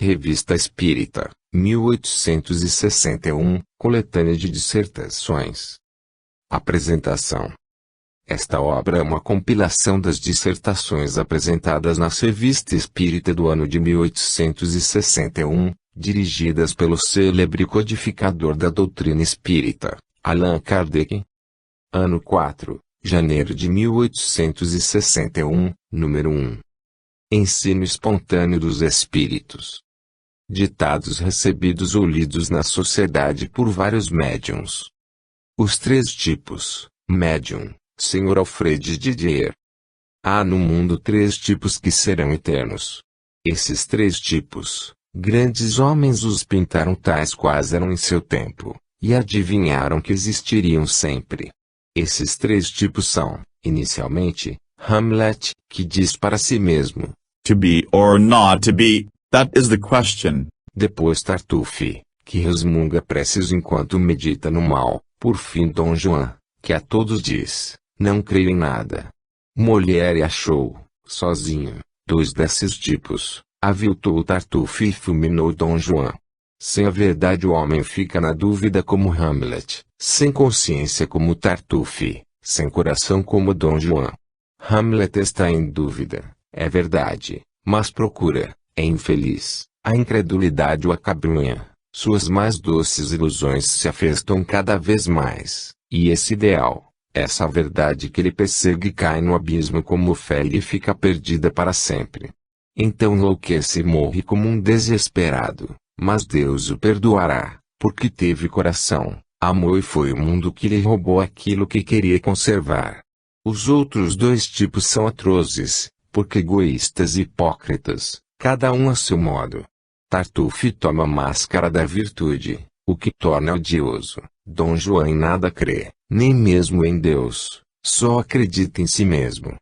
Revista Espírita, 1861, coletânea de dissertações. Apresentação. Esta obra é uma compilação das dissertações apresentadas na Revista Espírita do ano de 1861, dirigidas pelo célebre codificador da doutrina espírita, Allan Kardec. Ano 4, janeiro de 1861, número 1. Ensino espontâneo dos espíritos. Ditados recebidos ou lidos na sociedade por vários médiuns. Os três tipos, médium, Sr. Alfred Didier. Há no mundo três tipos que serão eternos. Esses três tipos, grandes homens os pintaram tais quais eram em seu tempo, e adivinharam que existiriam sempre. Esses três tipos são, inicialmente, Hamlet, que diz para si mesmo, To be or not to be, that is the question. Depois Tartuffe, que resmunga preces enquanto medita no mal. Por fim Dom Juan, que a todos diz, não creio em nada. Molière achou, sozinho, dois desses tipos, aviltou Tartuffe e fulminou Dom Juan. Sem a verdade o homem fica na dúvida como Hamlet, sem consciência como Tartuffe, sem coração como Dom Juan. Hamlet está em dúvida, é verdade, mas procura, é infeliz, a incredulidade o acabrunha, suas mais doces ilusões se afastam cada vez mais, e esse ideal, essa verdade que ele persegue cai no abismo como fé e fica perdida para sempre. Então enlouquece e morre como um desesperado, mas Deus o perdoará, porque teve coração, amou e foi o mundo que lhe roubou aquilo que queria conservar. Os outros dois tipos são atrozes, porque egoístas e hipócritas, cada um a seu modo. Tartuffe toma a máscara da virtude, o que torna odioso. Dom Juan em nada crê, nem mesmo em Deus, só acredita em si mesmo.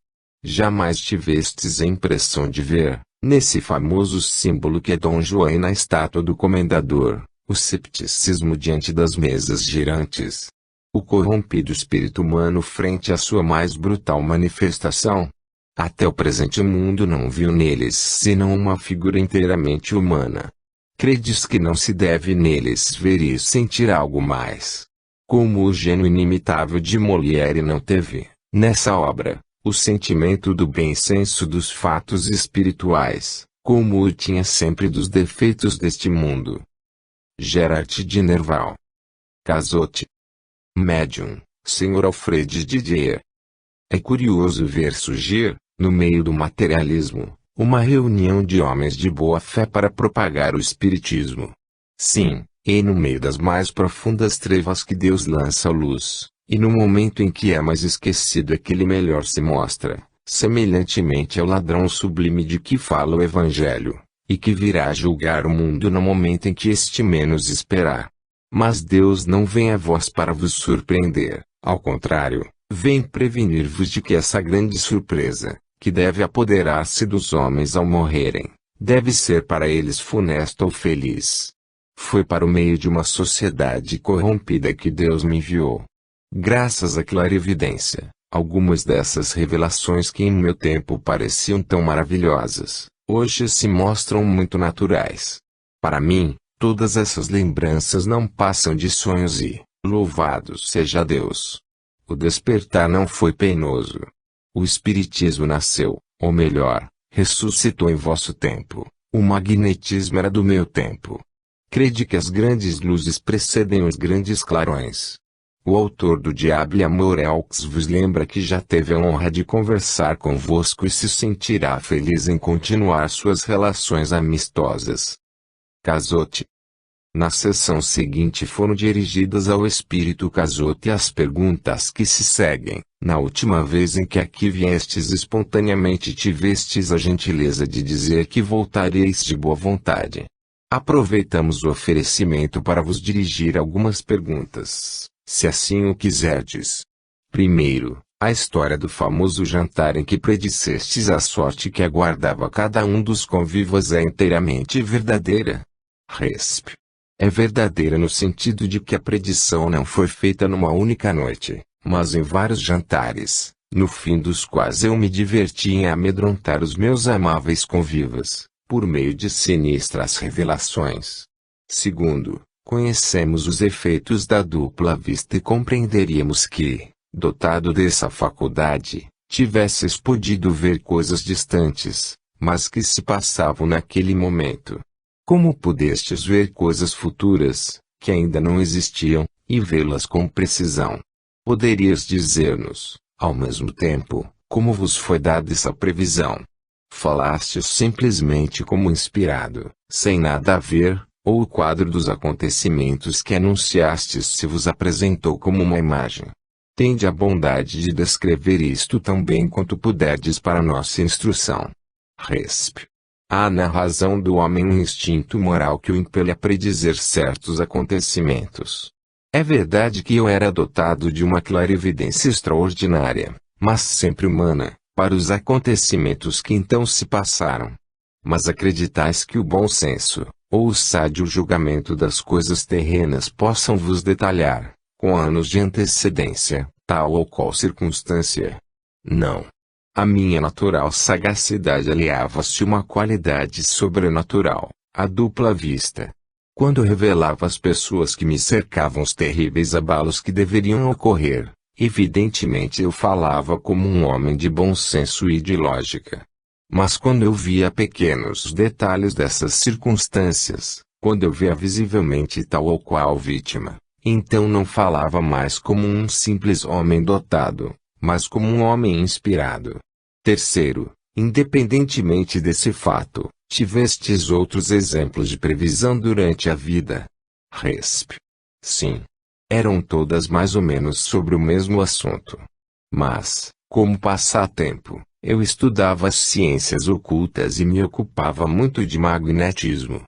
Jamais tivestes a impressão de ver, nesse famoso símbolo que é Dom Juan e na estátua do Comendador, o cepticismo diante das mesas girantes? O corrompido espírito humano frente à sua mais brutal manifestação? Até o presente mundo não viu neles senão uma figura inteiramente humana. Credes que não se deve neles ver e sentir algo mais? Como o gênio inimitável de Molière não teve, nessa obra, o sentimento do bem senso dos fatos espirituais, como o tinha sempre dos defeitos deste mundo. Gerard de Nerval. Cazotte. Médium, Sr. Alfred Didier. É curioso ver surgir, no meio do materialismo, uma reunião de homens de boa fé para propagar o espiritismo. Sim, e no meio das mais profundas trevas que Deus lança a luz, e no momento em que é mais esquecido é que ele melhor se mostra, semelhantemente ao ladrão sublime de que fala o Evangelho, e que virá julgar o mundo no momento em que este menos esperar. Mas Deus não vem a vós para vos surpreender, ao contrário, vem prevenir-vos de que essa grande surpresa, que deve apoderar-se dos homens ao morrerem, deve ser para eles funesta ou feliz. Foi para o meio de uma sociedade corrompida que Deus me enviou. Graças à clarividência, algumas dessas revelações que em meu tempo pareciam tão maravilhosas, hoje se mostram muito naturais. Para mim, todas essas lembranças não passam de sonhos e, louvado seja Deus, o despertar não foi penoso. O Espiritismo nasceu, ou melhor, ressuscitou em vosso tempo. O magnetismo era do meu tempo. Crede que as grandes luzes precedem os grandes clarões. O autor do Diabo e Amor Elx vos lembra que já teve a honra de conversar convosco e se sentirá feliz em continuar suas relações amistosas. Cazotte. Na sessão seguinte foram dirigidas ao espírito Cazotte as perguntas que se seguem. Na última vez em que aqui viestes espontaneamente tivestes a gentileza de dizer que voltareis de boa vontade. Aproveitamos o oferecimento para vos dirigir algumas perguntas, se assim o quiserdes. Primeiro, a história do famoso jantar em que predissestes a sorte que aguardava cada um dos convivas é inteiramente verdadeira? Resp. É verdadeira no sentido de que a predição não foi feita numa única noite, mas em vários jantares, no fim dos quais eu me diverti em amedrontar os meus amáveis convivas, por meio de sinistras revelações. Segundo, conhecemos os efeitos da dupla vista e compreenderíamos que, dotado dessa faculdade, tivesses podido ver coisas distantes, mas que se passavam naquele momento. Como pudestes ver coisas futuras, que ainda não existiam, e vê-las com precisão? Poderias dizer-nos, ao mesmo tempo, como vos foi dada essa previsão? Falastes simplesmente como inspirado, sem nada a ver, ou o quadro dos acontecimentos que anunciastes se vos apresentou como uma imagem? Tende a bondade de descrever isto tão bem quanto puderdes para nossa instrução. Resp. Há na razão do homem um instinto moral que o impele a predizer certos acontecimentos. É verdade que eu era dotado de uma clarividência extraordinária, mas sempre humana, para os acontecimentos que então se passaram. Mas acreditais que o bom senso, ou o sádio julgamento das coisas terrenas possam vos detalhar, com anos de antecedência, tal ou qual circunstância? Não. A minha natural sagacidade aliava-se uma qualidade sobrenatural, a dupla vista. Quando revelava às pessoas que me cercavam os terríveis abalos que deveriam ocorrer, evidentemente eu falava como um homem de bom senso e de lógica. Mas quando eu via pequenos detalhes dessas circunstâncias, quando eu via visivelmente tal ou qual vítima, então não falava mais como um simples homem dotado, mas como um homem inspirado. Terceiro, independentemente desse fato, tivestes outros exemplos de previsão durante a vida? Resp. Sim. Eram todas mais ou menos sobre o mesmo assunto. Mas, como passatempo, eu estudava as ciências ocultas e me ocupava muito de magnetismo.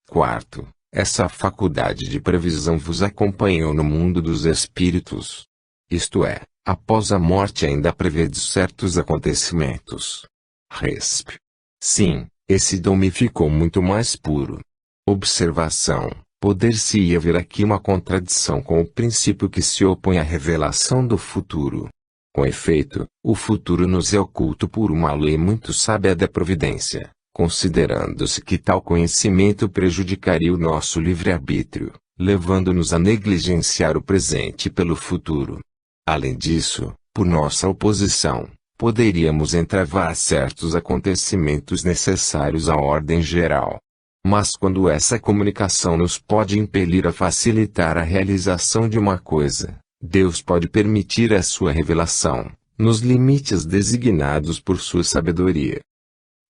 Quarto, essa faculdade de previsão vos acompanhou no mundo dos espíritos. Isto é, após a morte ainda prevedes certos acontecimentos. Resp. Sim, esse dom me ficou muito mais puro. Observação. Poder-se-ia ver aqui uma contradição com o princípio que se opõe à revelação do futuro. Com efeito, o futuro nos é oculto por uma lei muito sábia da providência, considerando-se que tal conhecimento prejudicaria o nosso livre-arbítrio, levando-nos a negligenciar o presente pelo futuro. Além disso, por nossa oposição, poderíamos entravar certos acontecimentos necessários à ordem geral. Mas quando essa comunicação nos pode impelir a facilitar a realização de uma coisa, Deus pode permitir a sua revelação, nos limites designados por sua sabedoria.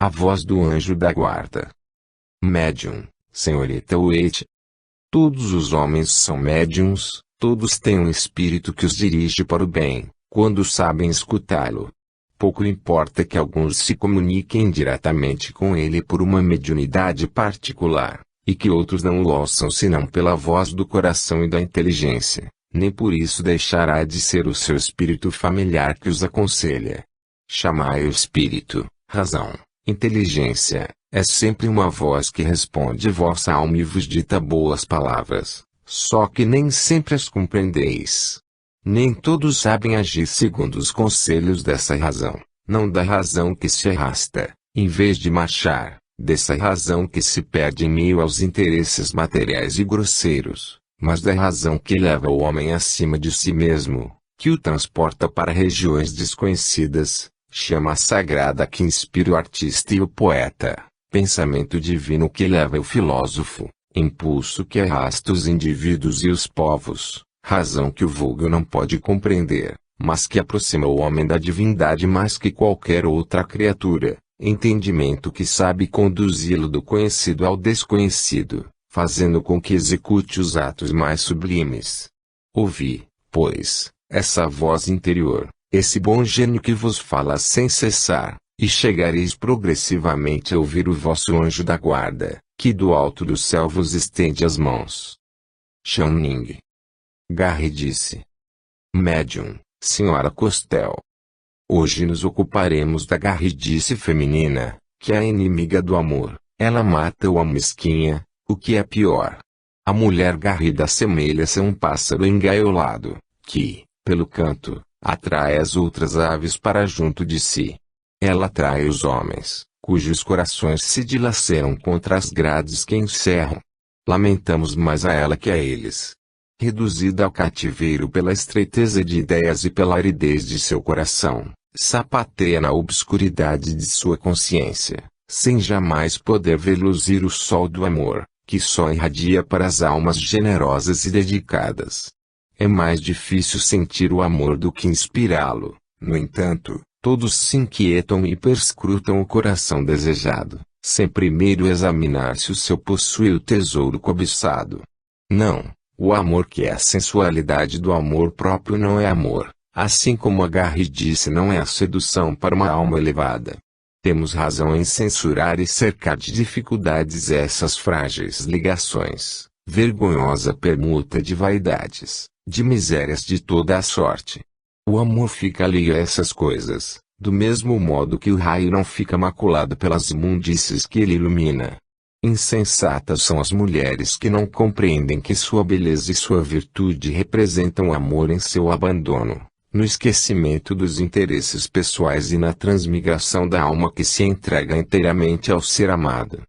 A voz do anjo da guarda. Médium, senhorita Waite. Todos os homens são médiums, todos têm um espírito que os dirige para o bem, quando sabem escutá-lo. Pouco importa que alguns se comuniquem diretamente com ele por uma mediunidade particular, e que outros não o ouçam senão pela voz do coração e da inteligência, nem por isso deixará de ser o seu espírito familiar que os aconselha. Chamai o espírito, razão, inteligência, é sempre uma voz que responde vossa alma e vos dita boas palavras, só que nem sempre as compreendeis. Nem todos sabem agir segundo os conselhos dessa razão, não da razão que se arrasta, em vez de marchar, dessa razão que se perde em meio aos interesses materiais e grosseiros, mas da razão que leva o homem acima de si mesmo, que o transporta para regiões desconhecidas, chama sagrada que inspira o artista e o poeta, pensamento divino que leva o filósofo, impulso que arrasta os indivíduos e os povos. Razão que o vulgo não pode compreender, mas que aproxima o homem da divindade mais que qualquer outra criatura, entendimento que sabe conduzi-lo do conhecido ao desconhecido, fazendo com que execute os atos mais sublimes. Ouvi, pois, essa voz interior, esse bom gênio que vos fala sem cessar, e chegareis progressivamente a ouvir o vosso anjo da guarda, que do alto do céu vos estende as mãos. Channing. Garry disse. Médium, Sra. Costel. Hoje nos ocuparemos da garridice feminina, que é a inimiga do amor. Ela mata o mesquinha, o que é pior. A mulher garrida assemelha-se a um pássaro engaiolado, que, pelo canto, atrai as outras aves para junto de si. Ela atrai os homens, cujos corações se dilaceram contra as grades que encerram. Lamentamos mais a ela que a eles. Reduzida ao cativeiro pela estreiteza de ideias e pela aridez de seu coração, sapateia na obscuridade de sua consciência, sem jamais poder ver luzir o sol do amor, que só irradia para as almas generosas e dedicadas. É mais difícil sentir o amor do que inspirá-lo. No entanto, todos se inquietam e perscrutam o coração desejado, sem primeiro examinar se o seu possui o tesouro cobiçado. Não, o amor que é a sensualidade do amor próprio não é amor, assim como a garridice não é a sedução para uma alma elevada. Temos razão em censurar e cercar de dificuldades essas frágeis ligações, vergonhosa permuta de vaidades, de misérias de toda a sorte. O amor fica alheio a essas coisas, do mesmo modo que o raio não fica maculado pelas imundícies que ele ilumina. Insensatas são as mulheres que não compreendem que sua beleza e sua virtude representam amor em seu abandono, no esquecimento dos interesses pessoais e na transmigração da alma que se entrega inteiramente ao ser amado.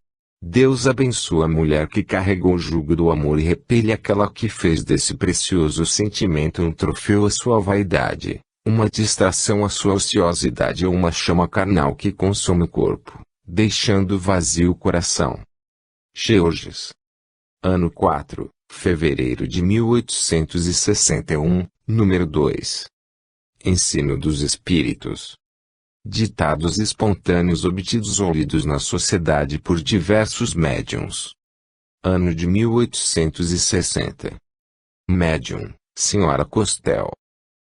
Deus abençoa a mulher que carregou o jugo do amor e repele aquela que fez desse precioso sentimento um troféu à sua vaidade, uma distração à sua ociosidade ou uma chama carnal que consome o corpo, deixando vazio o coração. Georges. Ano 4, fevereiro de 1861, número 2. Ensino dos Espíritos. Ditados espontâneos obtidos ou lidos na sociedade por diversos médiuns. Ano de 1860. Médium, Sra. Costel.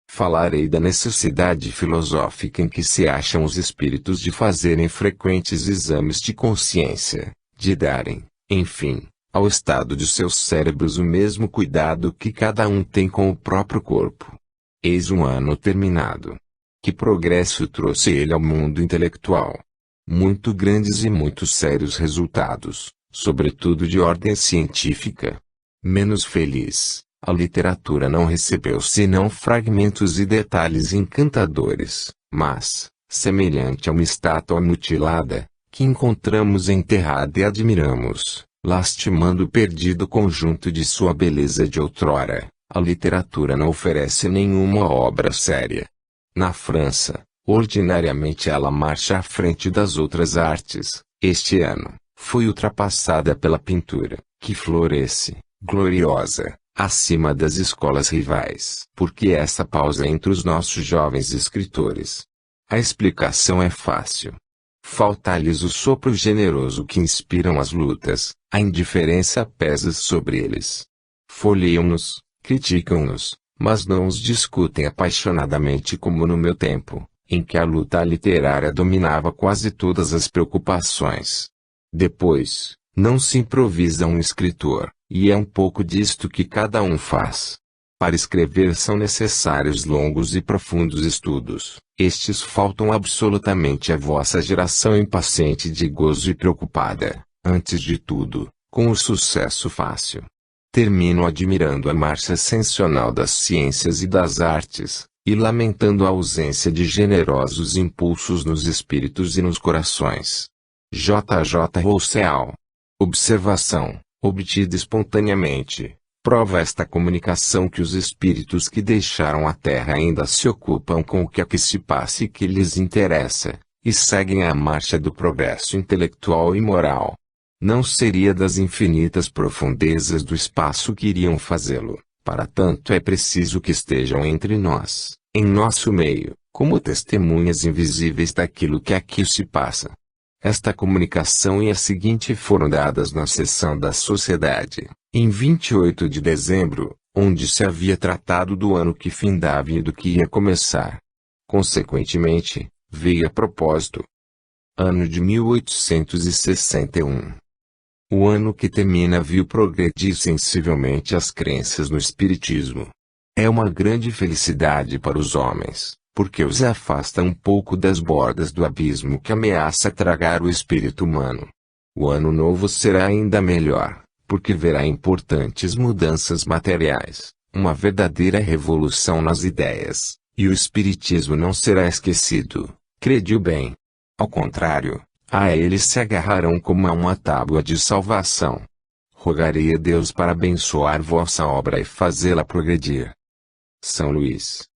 Falarei da necessidade filosófica em que se acham os espíritos de fazerem frequentes exames de consciência, de darem, enfim, ao estado de seus cérebros o mesmo cuidado que cada um tem com o próprio corpo. Eis um ano terminado. Que progresso trouxe ele ao mundo intelectual! Muito grandes e muito sérios resultados, sobretudo de ordem científica. Menos feliz, a literatura não recebeu senão fragmentos e detalhes encantadores, mas, semelhante a uma estátua mutilada, que encontramos enterrada e admiramos, lastimando o perdido conjunto de sua beleza de outrora, a literatura não oferece nenhuma obra séria. Na França, ordinariamente ela marcha à frente das outras artes. Este ano, foi ultrapassada pela pintura, que floresce, gloriosa, acima das escolas rivais. Por que essa pausa entre os nossos jovens escritores? A explicação é fácil. Falta-lhes o sopro generoso que inspiram as lutas, a indiferença pesa sobre eles. Folheiam-nos, criticam-nos, mas não os discutem apaixonadamente como no meu tempo, em que a luta literária dominava quase todas as preocupações. Depois, não se improvisa um escritor, e é um pouco disto que cada um faz. Para escrever são necessários longos e profundos estudos. Estes faltam absolutamente à vossa geração impaciente de gozo e preocupada, antes de tudo, com o sucesso fácil. Termino admirando a marcha ascensional das ciências e das artes, e lamentando a ausência de generosos impulsos nos espíritos e nos corações. J. J. Rousseau. Observação, obtida espontaneamente, prova esta comunicação que os espíritos que deixaram a Terra ainda se ocupam com o que aqui se passa e que lhes interessa, e seguem a marcha do progresso intelectual e moral. Não seria das infinitas profundezas do espaço que iriam fazê-lo. Para tanto é preciso que estejam entre nós, em nosso meio, como testemunhas invisíveis daquilo que aqui se passa. Esta comunicação e a seguinte foram dadas na sessão da Sociedade, em 28 de dezembro, onde se havia tratado do ano que findava e do que ia começar. Consequentemente, veio a propósito. Ano de 1861. O ano que termina viu progredir sensivelmente as crenças no Espiritismo. É uma grande felicidade para os homens, porque os afasta um pouco das bordas do abismo que ameaça tragar o espírito humano. O ano novo será ainda melhor, porque verá importantes mudanças materiais, uma verdadeira revolução nas ideias, e o Espiritismo não será esquecido, crede-o bem. Ao contrário, A ele se agarrarão como a uma tábua de salvação. Rogarei a Deus para abençoar vossa obra e fazê-la progredir. São Luís.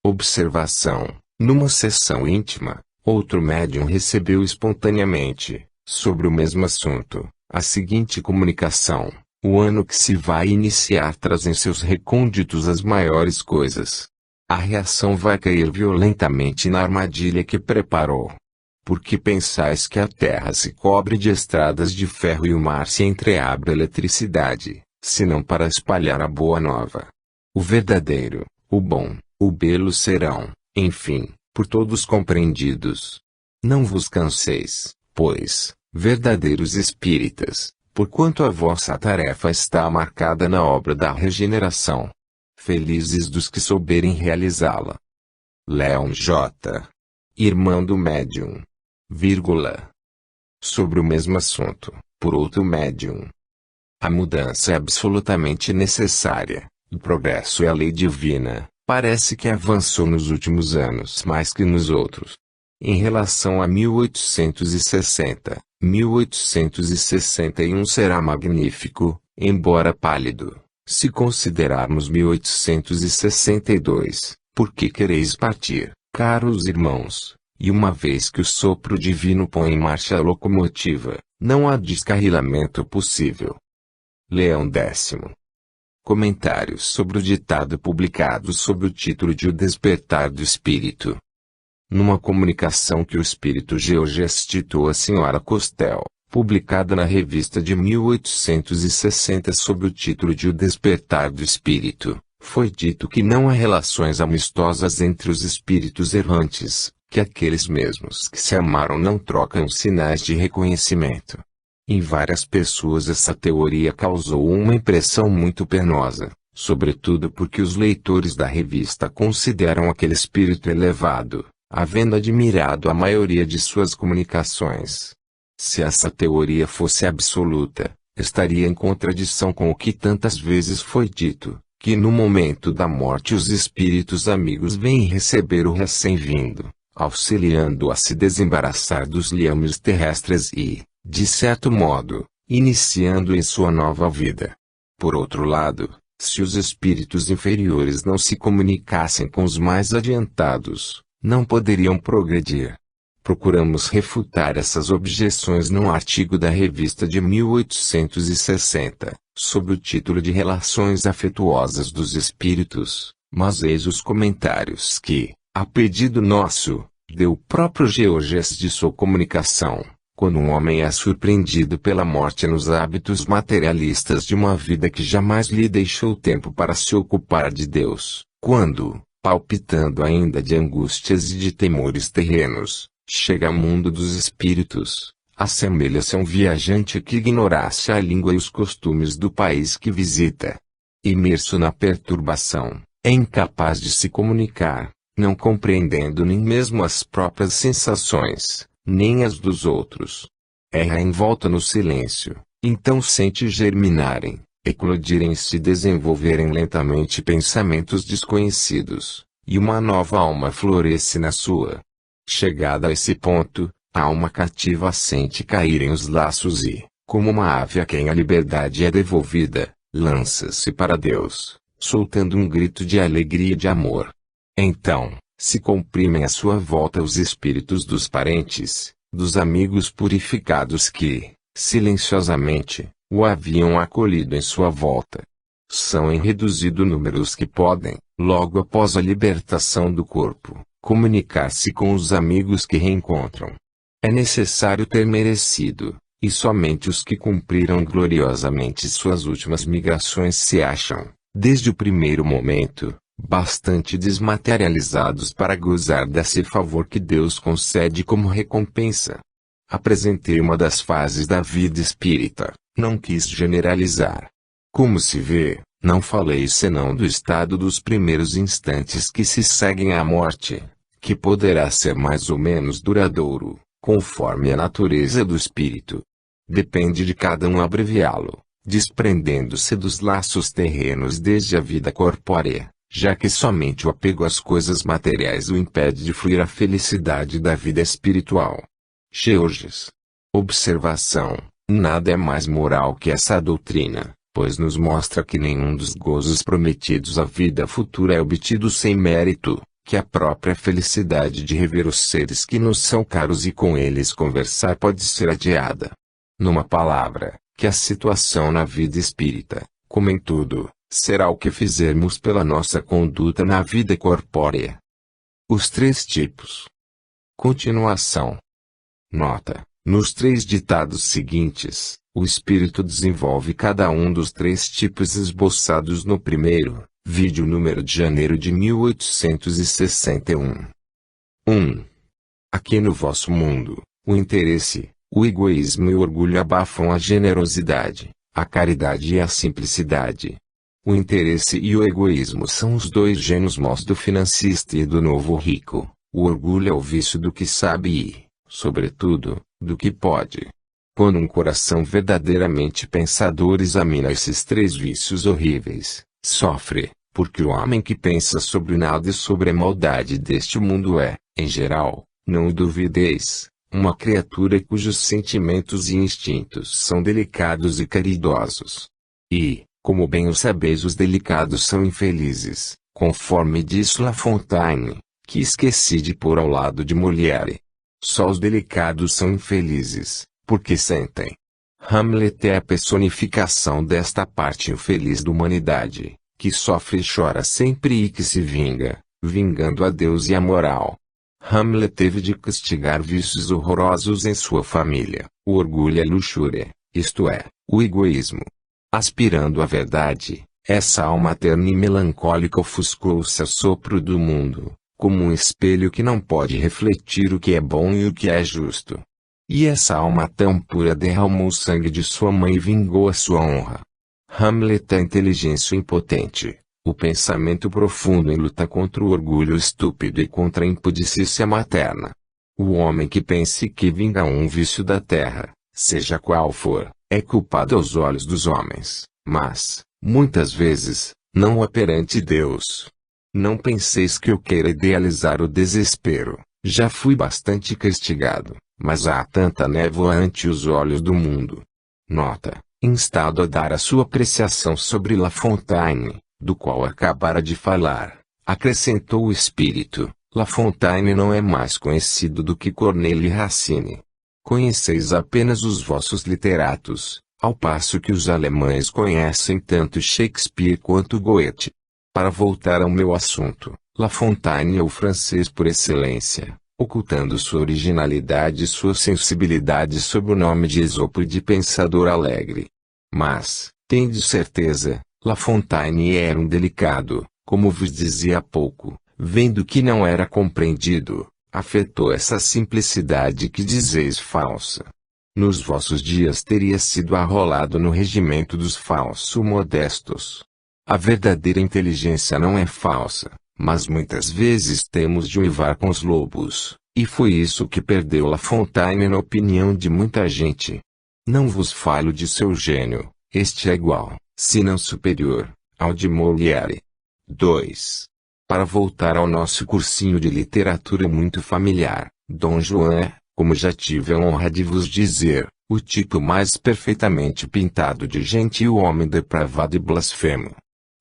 Observação: numa sessão íntima, outro médium recebeu espontaneamente, sobre o mesmo assunto, a seguinte comunicação: o ano que se vai iniciar traz em seus recônditos as maiores coisas. A reação vai cair violentamente na armadilha que preparou. Por que pensais que a terra se cobre de estradas de ferro e o mar se entreabre à eletricidade, senão para espalhar a boa nova? O verdadeiro, o bom, o belo serão, enfim, por todos compreendidos. Não vos canseis, pois, verdadeiros espíritas, porquanto a vossa tarefa está marcada na obra da regeneração. Felizes dos que souberem realizá-la. Leon J. Irmão do médium. Vírgula. Sobre o mesmo assunto, por outro médium. A mudança é absolutamente necessária. O progresso é a lei divina. Parece que avançou nos últimos anos mais que nos outros. Em relação a 1860, 1861 será magnífico, embora pálido. Se considerarmos 1862, por que quereis partir, caros irmãos? E uma vez que o sopro divino põe em marcha a locomotiva, não há descarrilamento possível. Leão X. Comentários sobre o ditado publicado sob o título de O Despertar do Espírito. Numa comunicação que o Espírito geogestitou à Sra. Costel, publicada na revista de 1860 sob o título de O Despertar do Espírito, foi dito que não há relações amistosas entre os espíritos errantes, que aqueles mesmos que se amaram não trocam sinais de reconhecimento. Em várias pessoas essa teoria causou uma impressão muito penosa, sobretudo porque os leitores da revista consideram aquele espírito elevado, havendo admirado a maioria de suas comunicações. Se essa teoria fosse absoluta, estaria em contradição com o que tantas vezes foi dito, que no momento da morte os espíritos amigos vêm receber o recém-vindo, auxiliando-o a se desembaraçar dos liames terrestres e, de certo modo, iniciando em sua nova vida. Por outro lado, se os espíritos inferiores não se comunicassem com os mais adiantados, não poderiam progredir. Procuramos refutar essas objeções num artigo da revista de 1860, sob o título de Relações Afetuosas dos Espíritos, mas eis os comentários que, a pedido nosso, deu o próprio Georges de sua comunicação, quando um homem é surpreendido pela morte nos hábitos materialistas de uma vida que jamais lhe deixou tempo para se ocupar de Deus, quando, palpitando ainda de angústias e de temores terrenos, chega ao mundo dos espíritos, assemelha-se a um viajante que ignorasse a língua e os costumes do país que visita. Imerso na perturbação, é incapaz de se comunicar, não compreendendo nem mesmo as próprias sensações, nem as dos outros. Erra envolta no silêncio, então sente germinarem, eclodirem e se desenvolverem lentamente pensamentos desconhecidos, e uma nova alma floresce na sua. Chegada a esse ponto, a alma cativa sente caírem os laços e, como uma ave a quem a liberdade é devolvida, lança-se para Deus, soltando um grito de alegria e de amor. Então, se comprimem à sua volta os espíritos dos parentes, dos amigos purificados que, silenciosamente, o haviam acolhido em sua volta. São em reduzido número os que podem, logo após a libertação do corpo, comunicar-se com os amigos que reencontram. É necessário ter merecido, e somente os que cumpriram gloriosamente suas últimas migrações se acham, desde o primeiro momento, bastante desmaterializados para gozar desse favor que Deus concede como recompensa. Apresentei uma das fases da vida espírita, não quis generalizar. Como se vê, não falei senão do estado dos primeiros instantes que se seguem à morte, que poderá ser mais ou menos duradouro, conforme a natureza do espírito. Depende de cada um abreviá-lo, desprendendo-se dos laços terrenos desde a vida corpórea, já que somente o apego às coisas materiais o impede de fruir a felicidade da vida espiritual. Georges. Observação: nada é mais moral que essa doutrina, pois nos mostra que nenhum dos gozos prometidos à vida futura é obtido sem mérito, que a própria felicidade de rever os seres que nos são caros e com eles conversar pode ser adiada. Numa palavra, que a situação na vida espírita, como em tudo, será o que fizermos pela nossa conduta na vida corpórea. Os 3 tipos. Continuação. Nota: nos 3 ditados seguintes, o espírito desenvolve cada um dos 3 tipos esboçados no primeiro, vídeo número de janeiro de 1861. 1. Aqui no vosso mundo, o interesse, o egoísmo e o orgulho abafam a generosidade, a caridade e a simplicidade. O interesse e o egoísmo são os 2 gênios maus do financista e do novo rico. O orgulho é o vício do que sabe e, sobretudo, do que pode. Quando um coração verdadeiramente pensador examina esses 3 vícios horríveis, sofre, porque o homem que pensa sobre nada e sobre a maldade deste mundo é, em geral, não o duvideis, uma criatura cujos sentimentos e instintos são delicados e caridosos. E, como bem o sabeis, os delicados são infelizes, conforme disse La Fontaine, que esqueci de pôr ao lado de Molière. Só os delicados são infelizes, porque sentem. Hamlet é a personificação desta parte infeliz da humanidade, que sofre e chora sempre e que se vinga, vingando a Deus e a moral. Hamlet teve de castigar vícios horrorosos em sua família, o orgulho e a luxúria, isto é, o egoísmo. Aspirando à verdade, essa alma terna e melancólica ofuscou-se ao sopro do mundo, como um espelho que não pode refletir o que é bom e o que é justo. E essa alma tão pura derramou o sangue de sua mãe e vingou a sua honra. Hamlet é a inteligência impotente, o pensamento profundo em luta contra o orgulho estúpido e contra a impudicícia materna. O homem que pensa e que vinga um vício da terra, seja qual for, é culpado aos olhos dos homens, mas, muitas vezes, não é perante Deus. Não penseis que eu queira idealizar o desespero, já fui bastante castigado, mas há tanta névoa ante os olhos do mundo. Nota: instado a dar a sua apreciação sobre La Fontaine, do qual acabara de falar, acrescentou o espírito: La Fontaine não é mais conhecido do que Corneille e Racine. Conheceis apenas os vossos literatos, ao passo que os alemães conhecem tanto Shakespeare quanto Goethe. Para voltar ao meu assunto, La Fontaine é o francês por excelência, ocultando sua originalidade e sua sensibilidade sob o nome de Esopo e de pensador alegre. Mas, tendes certeza, La Fontaine era um delicado, como vos dizia há pouco, vendo que não era compreendido, afetou essa simplicidade que dizeis falsa. Nos vossos dias teria sido arrolado no regimento dos falso-modestos. A verdadeira inteligência não é falsa, mas muitas vezes temos de uivar com os lobos, e foi isso que perdeu La Fontaine na opinião de muita gente. Não vos falo de seu gênio, este é igual, se não superior, ao de Molière. 2. Para voltar ao nosso cursinho de literatura muito familiar, Dom Juan é, como já tive a honra de vos dizer, o tipo mais perfeitamente pintado de gente e o homem depravado e blasfemo.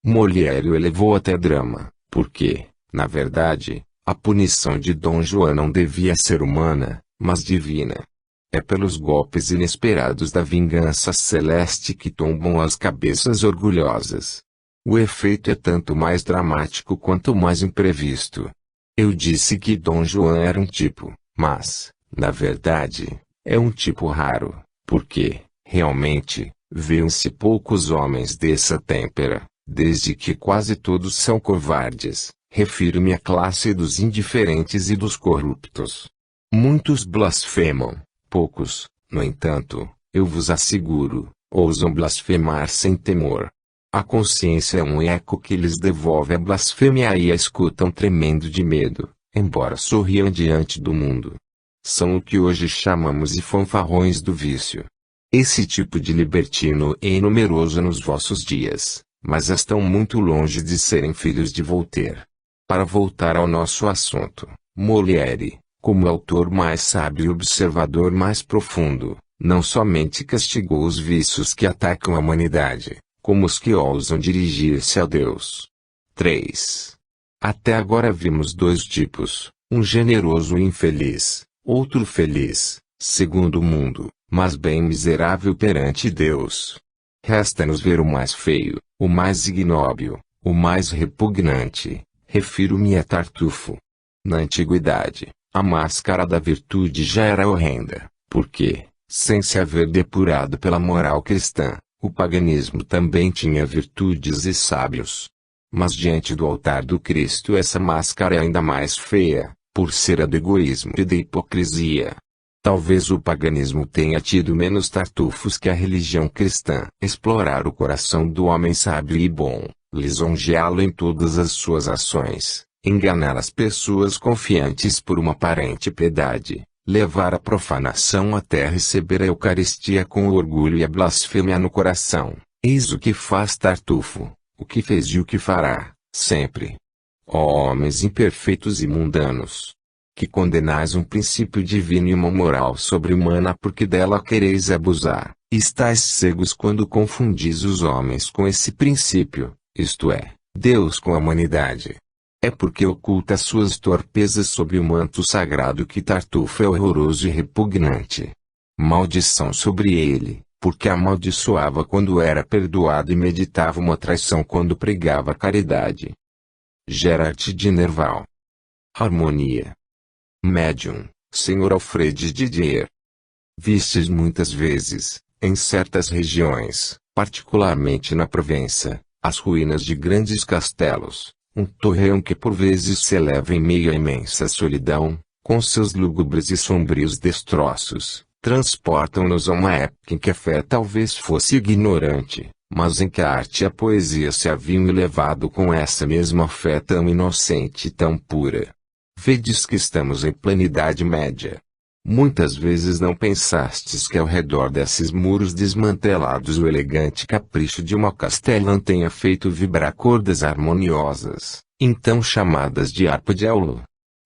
Molière o elevou até drama, porque, na verdade, a punição de Dom Juan não devia ser humana, mas divina. É pelos golpes inesperados da vingança celeste que tombam as cabeças orgulhosas. O efeito é tanto mais dramático quanto mais imprevisto. Eu disse que Dom Juan era um tipo, mas, na verdade, é um tipo raro, porque, realmente, viam-se poucos homens dessa têmpera. Desde que quase todos são covardes, refiro-me à classe dos indiferentes e dos corruptos. Muitos blasfemam, poucos, no entanto, eu vos asseguro, ousam blasfemar sem temor. A consciência é um eco que lhes devolve a blasfêmia e a escutam tremendo de medo, embora sorriam diante do mundo. São o que hoje chamamos de fanfarrões do vício. Esse tipo de libertino é numeroso nos vossos dias, mas estão muito longe de serem filhos de Voltaire. Para voltar ao nosso assunto, Molière, como autor mais sábio e observador mais profundo, não somente castigou os vícios que atacam a humanidade, como os que ousam dirigir-se a Deus. 3. Até agora vimos dois tipos, um generoso e infeliz, outro feliz, segundo o mundo, mas bem miserável perante Deus. Resta-nos ver o mais feio, o mais ignóbil, o mais repugnante. Refiro-me a Tartufo. Na antiguidade, a máscara da virtude já era horrenda, porque, sem se haver depurado pela moral cristã, o paganismo também tinha virtudes e sábios. Mas diante do altar do Cristo essa máscara é ainda mais feia, por ser a do egoísmo e da hipocrisia. Talvez o paganismo tenha tido menos tartufos que a religião cristã. Explorar o coração do homem sábio e bom, lisonjeá-lo em todas as suas ações, enganar as pessoas confiantes por uma aparente piedade, levar a profanação até receber a Eucaristia com o orgulho e a blasfêmia no coração. Eis o que faz Tartufo, o que fez e o que fará, sempre. Ó homens imperfeitos e mundanos, que condenais um princípio divino e uma moral sobre-humana porque dela quereis abusar, estáis cegos quando confundis os homens com esse princípio, isto é, Deus com a humanidade. É porque oculta suas torpezas sob o manto sagrado que Tartufo é horroroso e repugnante. Maldição sobre ele, porque amaldiçoava quando era perdoado e meditava uma traição quando pregava caridade. Gerard de Nerval. Harmonia. Médium, Sr. Alfred Didier. Vistes muitas vezes, em certas regiões, particularmente na Provença, as ruínas de grandes castelos, um torreão que por vezes se eleva em meio à imensa solidão, com seus lúgubres e sombrios destroços, transportam-nos a uma época em que a fé talvez fosse ignorante, mas em que a arte e a poesia se haviam elevado com essa mesma fé tão inocente e tão pura. Vedes que estamos em plena Idade Média. Muitas vezes não pensastes que ao redor desses muros desmantelados o elegante capricho de uma castelã tenha feito vibrar cordas harmoniosas, então chamadas de harpa de Aulo.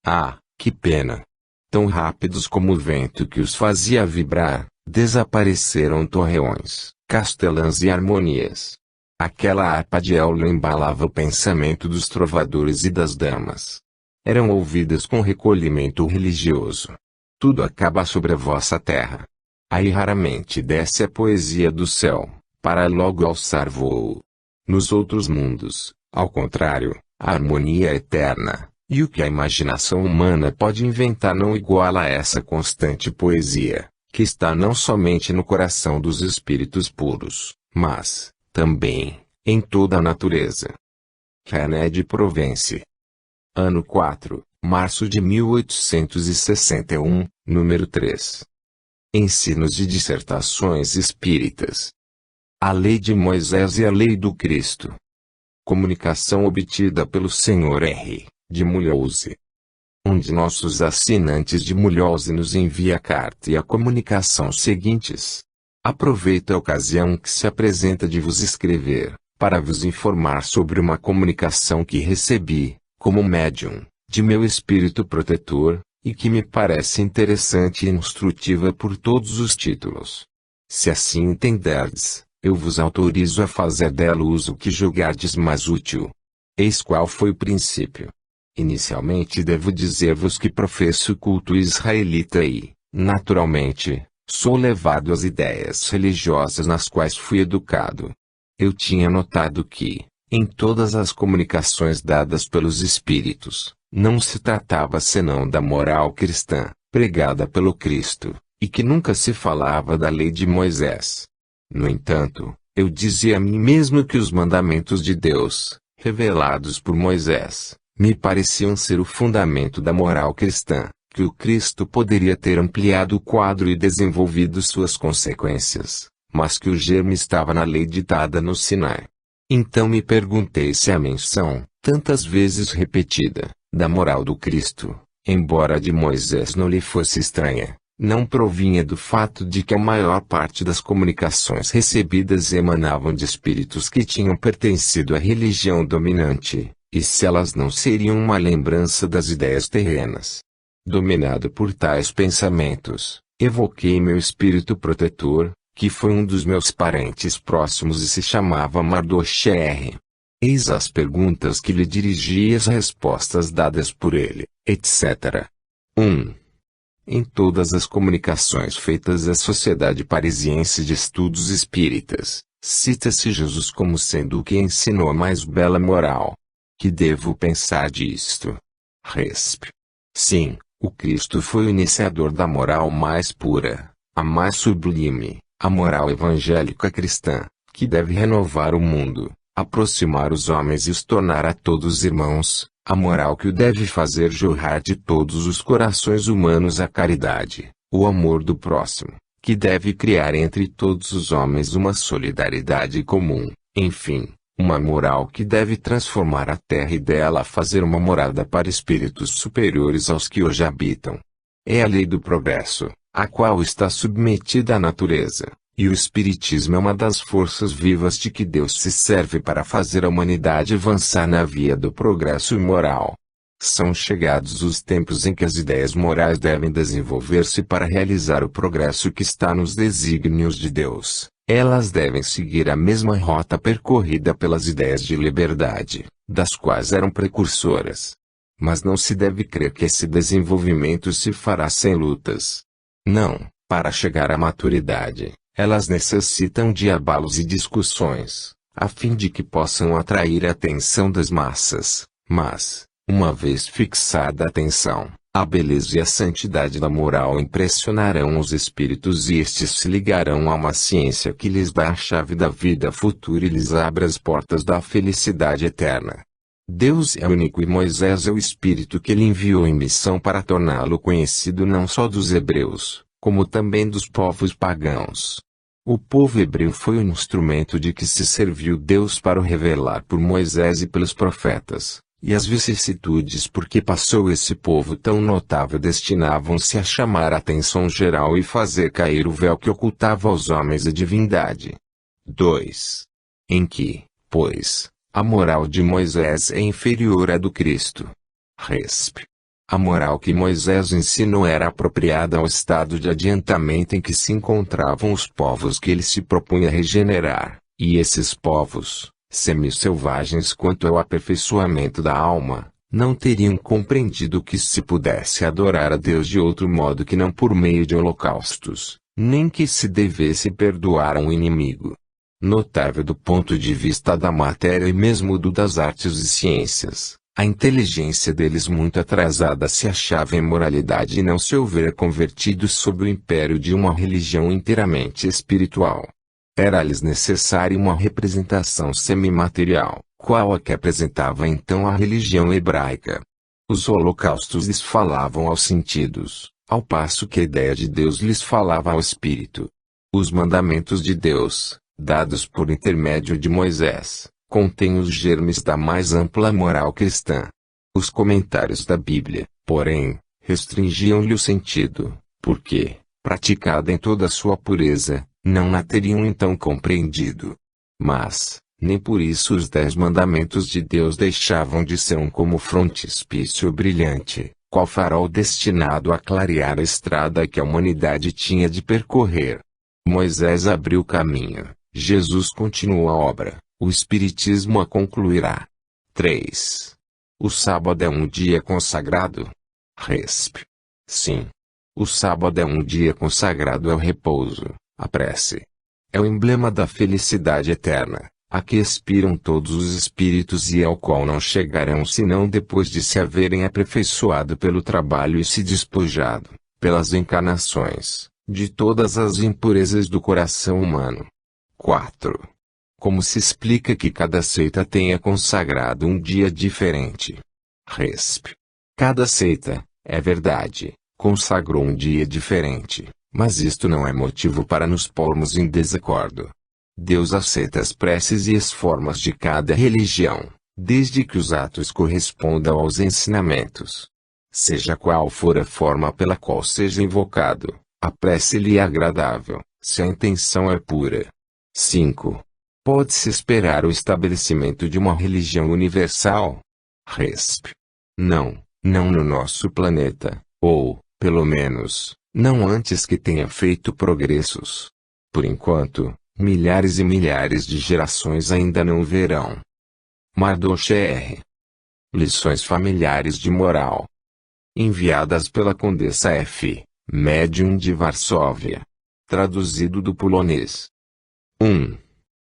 Ah, que pena! Tão rápidos como o vento que os fazia vibrar, desapareceram torreões, castelãs e harmonias. Aquela harpa de Aulo embalava o pensamento dos trovadores e das damas. Eram ouvidas com recolhimento religioso. Tudo acaba sobre a vossa terra. Aí raramente desce a poesia do céu, para logo alçar voo. Nos outros mundos, ao contrário, a harmonia é eterna, e o que a imaginação humana pode inventar não iguala a essa constante poesia, que está não somente no coração dos espíritos puros, mas, também, em toda a natureza. René de Provence. Ano 4, março de 1861, número 3. Ensinos e dissertações espíritas. A Lei de Moisés e a Lei do Cristo. Comunicação obtida pelo Sr. R. de Mulhouse. Um de nossos assinantes de Mulhouse nos envia a carta e a comunicação seguintes. Aproveito a ocasião que se apresenta de vos escrever, para vos informar sobre uma comunicação que recebi, como médium, de meu espírito protetor, e que me parece interessante e instrutiva por todos os títulos. Se assim entenderdes, eu vos autorizo a fazer dela o uso que julgardes mais útil. Eis qual foi o princípio. Inicialmente devo dizer-vos que professo o culto israelita e, naturalmente, sou levado às ideias religiosas nas quais fui educado. Eu tinha notado que, em todas as comunicações dadas pelos espíritos, não se tratava senão da moral cristã, pregada pelo Cristo, e que nunca se falava da lei de Moisés. No entanto, eu dizia a mim mesmo que os mandamentos de Deus, revelados por Moisés, me pareciam ser o fundamento da moral cristã, que o Cristo poderia ter ampliado o quadro e desenvolvido suas consequências, mas que o germe estava na lei ditada no Sinai. Então me perguntei se a menção, tantas vezes repetida, da moral do Cristo, embora a de Moisés não lhe fosse estranha, não provinha do fato de que a maior parte das comunicações recebidas emanavam de espíritos que tinham pertencido à religião dominante, e se elas não seriam uma lembrança das ideias terrenas. Dominado por tais pensamentos, evoquei meu espírito protetor, que foi um dos meus parentes próximos e se chamava Mardochée. Eis as perguntas que lhe dirigi e as respostas dadas por ele, etc. 1. Em todas as comunicações feitas à Sociedade Parisiense de Estudos Espíritas, cita-se Jesus como sendo o que ensinou a mais bela moral. Que devo pensar disto? Resp. Sim, o Cristo foi o iniciador da moral mais pura, a mais sublime, a moral evangélica cristã, que deve renovar o mundo, aproximar os homens e os tornar a todos irmãos, a moral que o deve fazer jorrar de todos os corações humanos a caridade, o amor do próximo, que deve criar entre todos os homens uma solidariedade comum, enfim, uma moral que deve transformar a terra e dela fazer uma morada para espíritos superiores aos que hoje habitam. É a lei do progresso, a qual está submetida à natureza, e o Espiritismo é uma das forças vivas de que Deus se serve para fazer a humanidade avançar na via do progresso moral. São chegados os tempos em que as ideias morais devem desenvolver-se para realizar o progresso que está nos desígnios de Deus. Elas devem seguir a mesma rota percorrida pelas ideias de liberdade, das quais eram precursoras. Mas não se deve crer que esse desenvolvimento se fará sem lutas. Não, para chegar à maturidade, elas necessitam de abalos e discussões, a fim de que possam atrair a atenção das massas. Mas, uma vez fixada a atenção, a beleza e a santidade da moral impressionarão os espíritos e estes se ligarão a uma ciência que lhes dá a chave da vida futura e lhes abre as portas da felicidade eterna. Deus é único e Moisés é o espírito que ele enviou em missão para torná-lo conhecido não só dos hebreus, como também dos povos pagãos. O povo hebreu foi o instrumento de que se serviu Deus para o revelar por Moisés e pelos profetas. E as vicissitudes por que passou esse povo tão notável destinavam-se a chamar a atenção geral e fazer cair o véu que ocultava aos homens a divindade. 2. Em que, pois, a moral de Moisés é inferior à do Cristo. Resp. A moral que Moisés ensinou era apropriada ao estado de adiantamento em que se encontravam os povos que ele se propunha regenerar, e esses povos, semi-selvagens quanto ao aperfeiçoamento da alma, não teriam compreendido que se pudesse adorar a Deus de outro modo que não por meio de holocaustos, nem que se devesse perdoar a um inimigo. Notável do ponto de vista da matéria e mesmo do das artes e ciências, a inteligência deles muito atrasada se achava em moralidade e não se houvera convertidos sob o império de uma religião inteiramente espiritual. Era-lhes necessária uma representação semimaterial, qual a que apresentava então a religião hebraica. Os holocaustos lhes falavam aos sentidos, ao passo que a ideia de Deus lhes falava ao espírito. Os mandamentos de Deus, dados por intermédio de Moisés, contêm os germes da mais ampla moral cristã. Os comentários da Bíblia, porém, restringiam-lhe o sentido, porque, praticada em toda a sua pureza, não a teriam então compreendido. Mas, nem por isso os 10 mandamentos de Deus deixavam de ser como frontispício brilhante, qual farol destinado a clarear a estrada que a humanidade tinha de percorrer. Moisés abriu o caminho, Jesus continuou a obra, o Espiritismo a concluirá. 3. O sábado é um dia consagrado? Resp. Sim. O sábado é um dia consagrado ao repouso, à prece. É o emblema da felicidade eterna, a que aspiram todos os espíritos e ao qual não chegarão senão depois de se haverem aperfeiçoado pelo trabalho e se despojado, pelas encarnações, de todas as impurezas do coração humano. 4. Como se explica que cada seita tenha consagrado um dia diferente? Resp. Cada seita, é verdade, consagrou um dia diferente, mas isto não é motivo para nos pormos em desacordo. Deus aceita as preces e as formas de cada religião, desde que os atos correspondam aos ensinamentos. Seja qual for a forma pela qual seja invocado, a prece lhe é agradável, se a intenção é pura. 5. Pode-se esperar o estabelecimento de uma religião universal? Resp. Não, não no nosso planeta, Ou, pelo menos, não antes que tenha feito progressos. Por enquanto, milhares e milhares de gerações ainda não o verão. Mardoche R. Lições familiares de moral. Enviadas pela Condessa F., médium de Varsóvia. Traduzido do polonês. 1.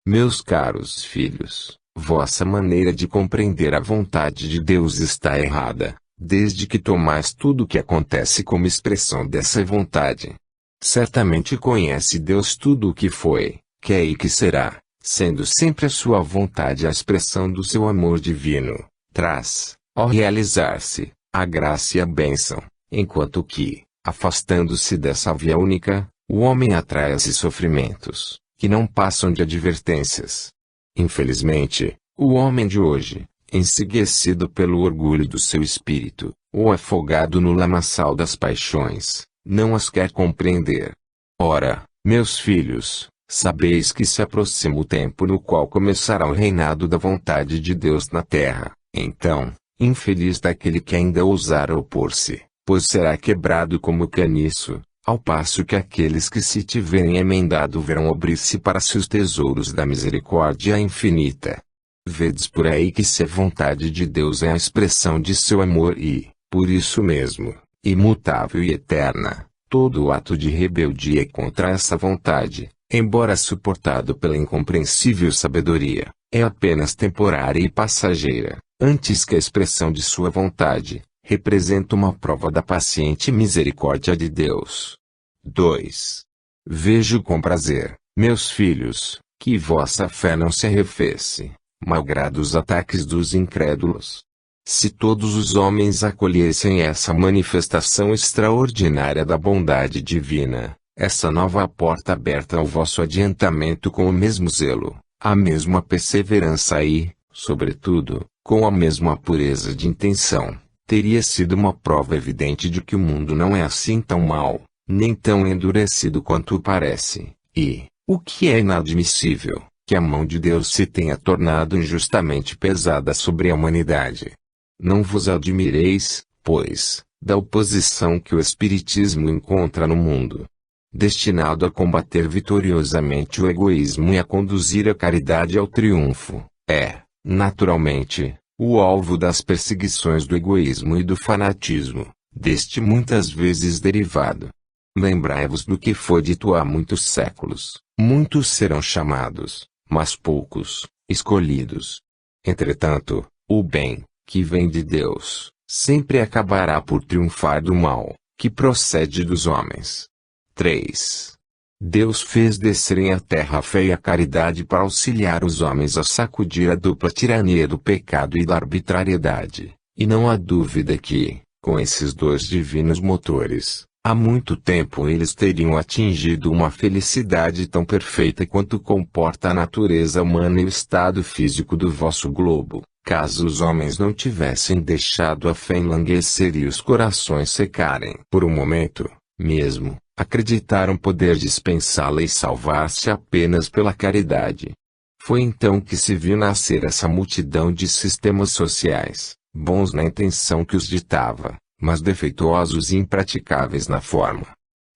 Meus caros filhos, vossa maneira de compreender a vontade de Deus está errada, desde que tomais tudo o que acontece como expressão dessa vontade. Certamente conhece Deus tudo o que foi, que é e que será, sendo sempre a sua vontade a expressão do seu amor divino, traz, ao realizar-se, a graça e a bênção, enquanto que, afastando-se dessa via única, o homem atrai a si sofrimentos, que não passam de advertências. Infelizmente, o homem de hoje, enceguecido pelo orgulho do seu espírito, ou afogado no lamaçal das paixões, não as quer compreender. Ora, meus filhos, sabeis que se aproxima o tempo no qual começará o reinado da vontade de Deus na terra. Então, infeliz daquele que ainda ousar opor-se, pois será quebrado como caniço, ao passo que aqueles que se tiverem emendado verão abrir-se para si os tesouros da misericórdia infinita. Vedes por aí que se a vontade de Deus é a expressão de seu amor e, por isso mesmo, imutável e eterna, todo ato de rebeldia contra essa vontade, embora suportado pela incompreensível sabedoria, é apenas temporária e passageira, antes que a expressão de sua vontade, representa uma prova da paciente misericórdia de Deus. 2. Vejo com prazer, meus filhos, que vossa fé não se arrefece, malgrado os ataques dos incrédulos. Se todos os homens acolhessem essa manifestação extraordinária da bondade divina, essa nova porta aberta ao vosso adiantamento com o mesmo zelo, a mesma perseverança e, sobretudo, com a mesma pureza de intenção, teria sido uma prova evidente de que o mundo não é assim tão mau, nem tão endurecido quanto parece, e, o que é inadmissível, que a mão de Deus se tenha tornado injustamente pesada sobre a humanidade. Não vos admireis, pois, da oposição que o Espiritismo encontra no mundo. Destinado a combater vitoriosamente o egoísmo e a conduzir a caridade ao triunfo, é, naturalmente, o alvo das perseguições do egoísmo e do fanatismo, deste muitas vezes derivado. Lembrai-vos do que foi dito há muitos séculos: muitos serão chamados, mas poucos, escolhidos. Entretanto, o bem, que vem de Deus, sempre acabará por triunfar do mal, que procede dos homens. 3. Deus fez descerem à terra a fé e a caridade para auxiliar os homens a sacudir a dupla tirania do pecado e da arbitrariedade, e não há dúvida que, com esses dois divinos motores, há muito tempo eles teriam atingido uma felicidade tão perfeita quanto comporta a natureza humana e o estado físico do vosso globo, caso os homens não tivessem deixado a fé enlanguecer e os corações secarem. Por um momento, mesmo, acreditaram poder dispensá-la e salvar-se apenas pela caridade. Foi então que se viu nascer essa multidão de sistemas sociais, bons na intenção que os ditava, mas defeituosos e impraticáveis na forma.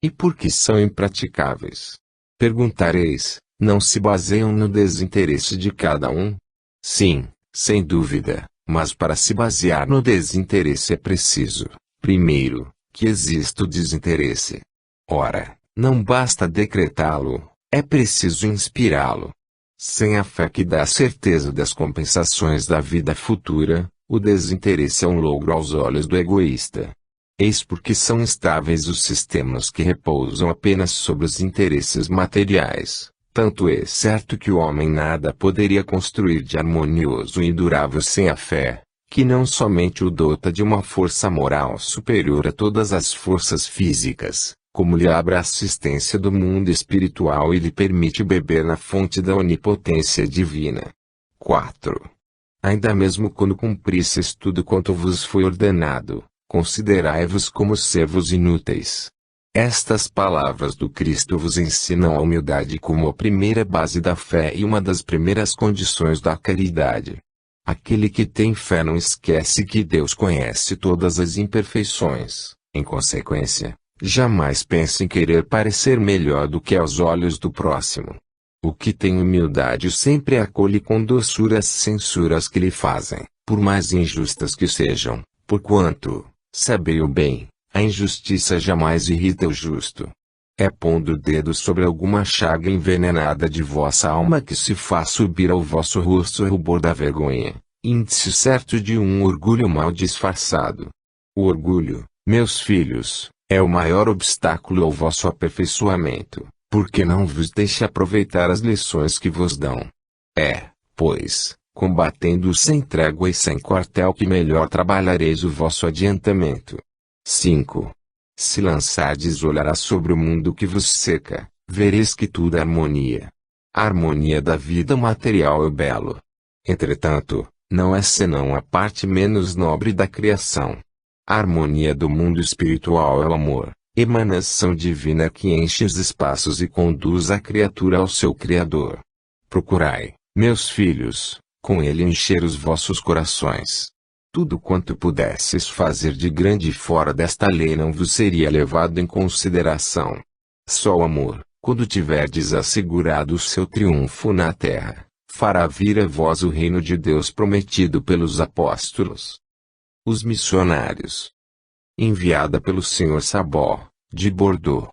E por que são impraticáveis? Perguntareis, não se baseiam no desinteresse de cada um? Sim, sem dúvida, mas para se basear no desinteresse é preciso, primeiro, que exista o desinteresse. Ora, não basta decretá-lo, é preciso inspirá-lo. Sem a fé que dá a certeza das compensações da vida futura, o desinteresse é um logro aos olhos do egoísta. Eis porque são instáveis os sistemas que repousam apenas sobre os interesses materiais. Tanto é certo que o homem nada poderia construir de harmonioso e durável sem a fé, que não somente o dota de uma força moral superior a todas as forças físicas, como lhe abre a assistência do mundo espiritual e lhe permite beber na fonte da onipotência divina. 4. Ainda mesmo quando cumprisseis tudo quanto vos foi ordenado, considerai-vos como servos inúteis. Estas palavras do Cristo vos ensinam a humildade como a primeira base da fé e uma das primeiras condições da caridade. Aquele que tem fé não esquece que Deus conhece todas as imperfeições, Em consequência, jamais pense em querer parecer melhor do que aos olhos do próximo. O que tem humildade sempre acolhe com doçura as censuras que lhe fazem, por mais injustas que sejam, porquanto, sabei-o bem, a injustiça jamais irrita o justo. É pondo o dedo sobre alguma chaga envenenada de vossa alma que se faz subir ao vosso rosto o rubor da vergonha, índice certo de um orgulho mal disfarçado. O orgulho, meus filhos, é o maior obstáculo ao vosso aperfeiçoamento, porque não vos deixa aproveitar as lições que vos dão. É, pois, combatendo sem trégua e sem quartel que melhor trabalhareis o vosso adiantamento. 5. Se lançardes olhar sobre o mundo que vos cerca, vereis que tudo é harmonia. A harmonia da vida material é belo. Entretanto, não é senão a parte menos nobre da criação. A harmonia do mundo espiritual é o amor, emanação divina que enche os espaços e conduz a criatura ao seu Criador. Procurai, meus filhos, com ele encher os vossos corações. Tudo quanto pudesses fazer de grande fora desta lei não vos seria levado em consideração. Só o amor, quando tiverdes assegurado o seu triunfo na terra, fará vir a vós o reino de Deus prometido pelos apóstolos. Os missionários. Enviada pelo Sr. Sabó, de Bordeaux.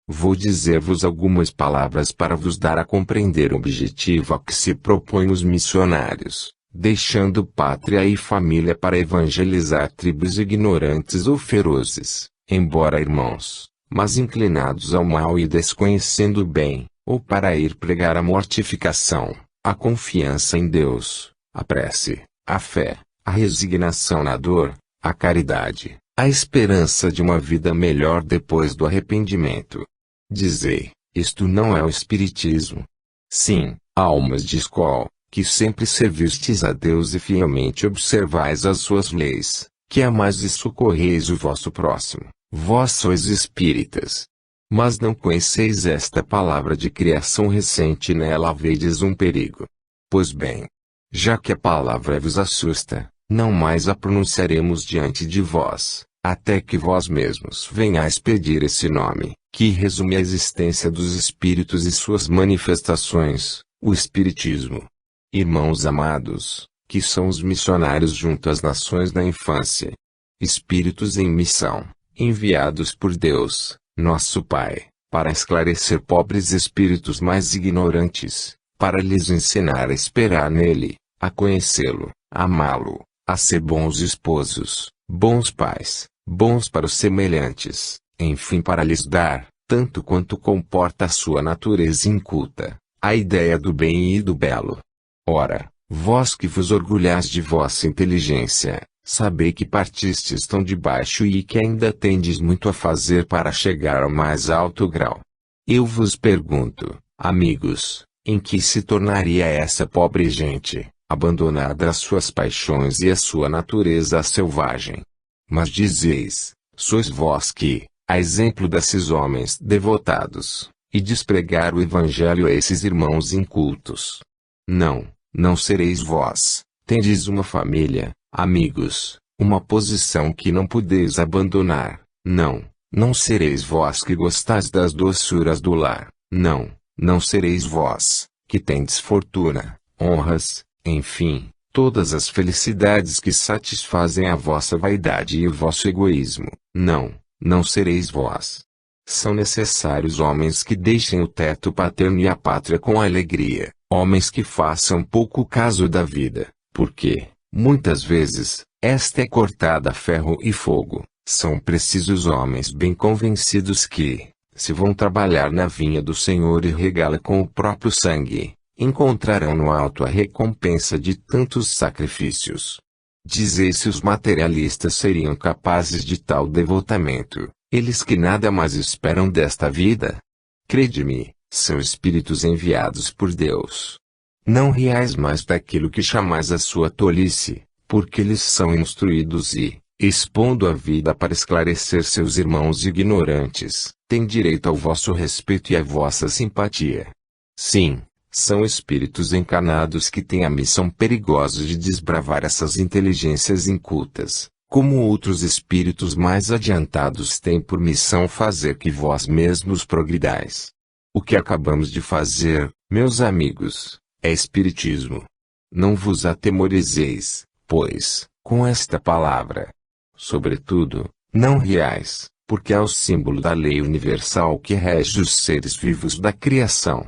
Vou dizer-vos algumas palavras para vos dar a compreender o objetivo a que se propõem os missionários, deixando pátria e família para evangelizar tribos ignorantes ou ferozes, embora irmãos, mas inclinados ao mal e desconhecendo o bem, ou para ir pregar a mortificação, a confiança em Deus, a prece, a fé, a resignação na dor, a caridade, a esperança de uma vida melhor depois do arrependimento. Dizei, isto não é o espiritismo. Sim, almas de escola, que sempre servistes a Deus e fielmente observais as suas leis, que amais e socorreis o vosso próximo, vós sois espíritas. Mas não conheceis esta palavra de criação recente e nela vedes um perigo. Pois bem, já que a palavra vos assusta, não mais a pronunciaremos diante de vós, até que vós mesmos venhais pedir esse nome, que resume a existência dos espíritos e suas manifestações, o espiritismo. Irmãos amados, que são os missionários junto às nações da infância. Espíritos em missão, enviados por Deus, nosso Pai, para esclarecer pobres espíritos mais ignorantes, para lhes ensinar a esperar nele, a conhecê-lo, a amá-lo, a ser bons esposos, bons pais, bons para os semelhantes, enfim para lhes dar, tanto quanto comporta a sua natureza inculta, a ideia do bem e do belo. Ora, vós que vos orgulhais de vossa inteligência, sabei que partistes tão de baixo e que ainda tendes muito a fazer para chegar ao mais alto grau. Eu vos pergunto, amigos, em que se tornaria essa pobre gente, abandonada às suas paixões e à sua natureza selvagem? Mas dizeis, sois vós que, a exemplo desses homens devotados, e despregar o evangelho a esses irmãos incultos. Não, não sereis vós, tendes uma família, amigos, uma posição que não podeis abandonar, não, não sereis vós que gostais das doçuras do lar, não, não sereis vós, que tendes fortuna, honras, enfim, todas as felicidades que satisfazem a vossa vaidade e o vosso egoísmo, não, não sereis vós. São necessários homens que deixem o teto paterno e a pátria com alegria, homens que façam pouco caso da vida, porque, muitas vezes, esta é cortada a ferro e fogo. São precisos homens bem convencidos que, se vão trabalhar na vinha do Senhor e regá-la com o próprio sangue, encontrarão no alto a recompensa de tantos sacrifícios. Dizei se os materialistas seriam capazes de tal devotamento, eles que nada mais esperam desta vida. Crede-me, são espíritos enviados por Deus. Não riais mais daquilo que chamais a sua tolice, porque eles são instruídos e, expondo a vida para esclarecer seus irmãos ignorantes, têm direito ao vosso respeito e à vossa simpatia. Sim, são espíritos encarnados que têm a missão perigosa de desbravar essas inteligências incultas, como outros espíritos mais adiantados têm por missão fazer que vós mesmos progridais. O que acabamos de fazer, meus amigos, é espiritismo. Não vos atemorizeis, pois, com esta palavra. Sobretudo, não riais, porque é o símbolo da lei universal que rege os seres vivos da criação.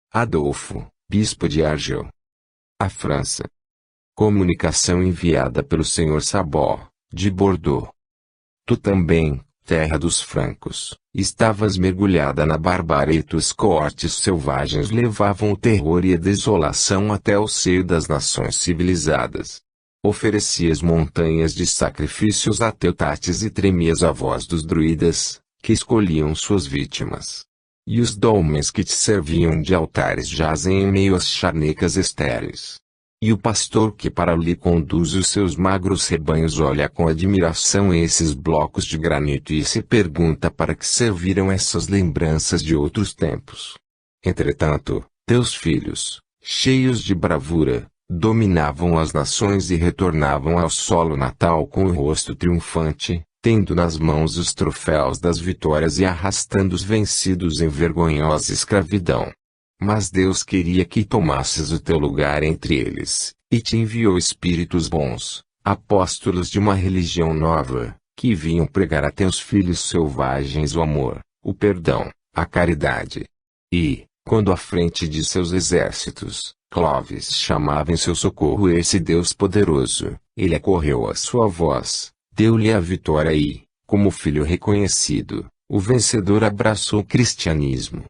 Adolfo, bispo de Argel. A França. Comunicação enviada pelo Sr. Sabot, de Bordeaux. Tu também, terra dos francos, estavas mergulhada na barbárie e tuas coortes selvagens levavam o terror e a desolação até o seio das nações civilizadas. Oferecias montanhas de sacrifícios a Teutates e tremias a voz dos druidas, que escolhiam suas vítimas. E os dolmens que te serviam de altares jazem em meio às charnecas estéreis. E o pastor que para ali conduz os seus magros rebanhos olha com admiração esses blocos de granito e se pergunta para que serviram essas lembranças de outros tempos. Entretanto, teus filhos, cheios de bravura, dominavam as nações e retornavam ao solo natal com o rosto triunfante, tendo nas mãos os troféus das vitórias e arrastando os vencidos em vergonhosa escravidão. Mas Deus queria que tomasses o teu lugar entre eles, e te enviou espíritos bons, apóstolos de uma religião nova, que vinham pregar a teus filhos selvagens o amor, o perdão, a caridade. E, quando à frente de seus exércitos, Clovis chamava em seu socorro esse Deus poderoso, ele acorreu à sua voz, deu-lhe a vitória e, como filho reconhecido, o vencedor abraçou o cristianismo.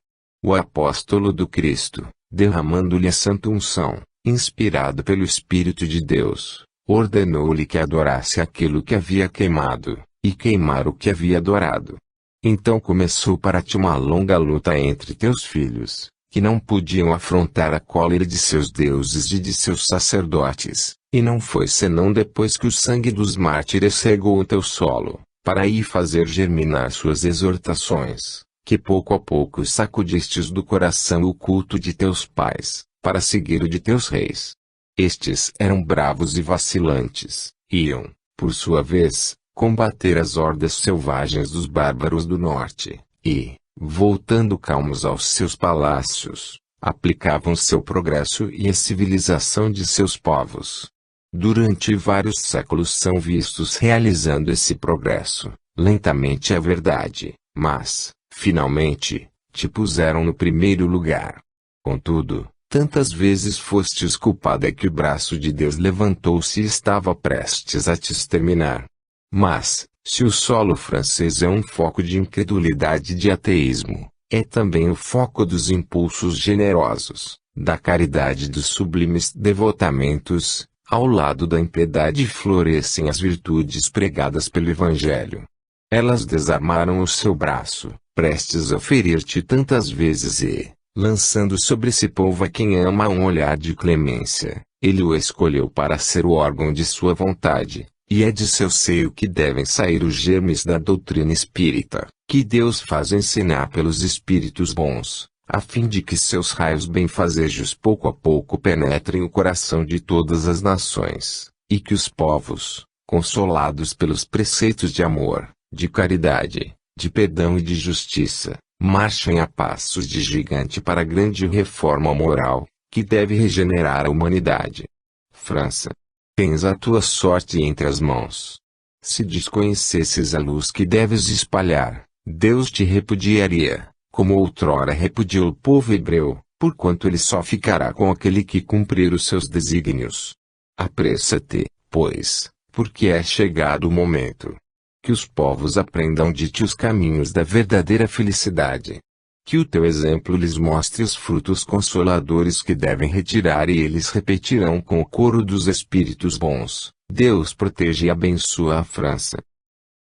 O apóstolo do Cristo, derramando-lhe a santa unção, inspirado pelo Espírito de Deus, ordenou-lhe que adorasse aquilo que havia queimado, e queimar o que havia adorado. Então começou para ti uma longa luta entre teus filhos, que não podiam afrontar a cólera de seus deuses e de seus sacerdotes, e não foi senão depois que o sangue dos mártires regou o teu solo, para aí fazer germinar suas exortações, que pouco a pouco sacudistes do coração o culto de teus pais, para seguir o de teus reis. Estes eram bravos e vacilantes, iam, por sua vez, combater as hordas selvagens dos bárbaros do norte, e, voltando calmos aos seus palácios, aplicavam seu progresso e a civilização de seus povos. Durante vários séculos são vistos realizando esse progresso, lentamente é verdade, mas, finalmente, te puseram no primeiro lugar. Contudo, tantas vezes fostes culpada que o braço de Deus levantou-se e estava prestes a te exterminar. Mas, se o solo francês é um foco de incredulidade e de ateísmo, é também o foco dos impulsos generosos, da caridade e dos sublimes devotamentos. Ao lado da impiedade florescem as virtudes pregadas pelo Evangelho. Elas desarmaram o seu braço, prestes a ferir-te tantas vezes e, lançando sobre esse povo a quem ama um olhar de clemência, ele o escolheu para ser o órgão de sua vontade, e é de seu seio que devem sair os germes da doutrina espírita, que Deus faz ensinar pelos espíritos bons, a fim de que seus raios benfazejos pouco a pouco penetrem o coração de todas as nações, e que os povos, consolados pelos preceitos de amor, de caridade, de perdão e de justiça, marchem a passos de gigante para a grande reforma moral, que deve regenerar a humanidade. França. Tens a tua sorte entre as mãos. Se desconhecesses a luz que deves espalhar, Deus te repudiaria, como outrora repudiou o povo hebreu, porquanto ele só ficará com aquele que cumprir os seus desígnios. Apressa-te, pois, porque é chegado o momento. Que os povos aprendam de ti os caminhos da verdadeira felicidade. Que o teu exemplo lhes mostre os frutos consoladores que devem retirar e eles repetirão com o coro dos espíritos bons. Deus proteja e abençoa a França.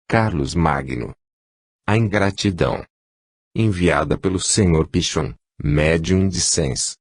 Carlos Magno. A ingratidão. Enviada pelo Sr. Pichon, médium de Sens.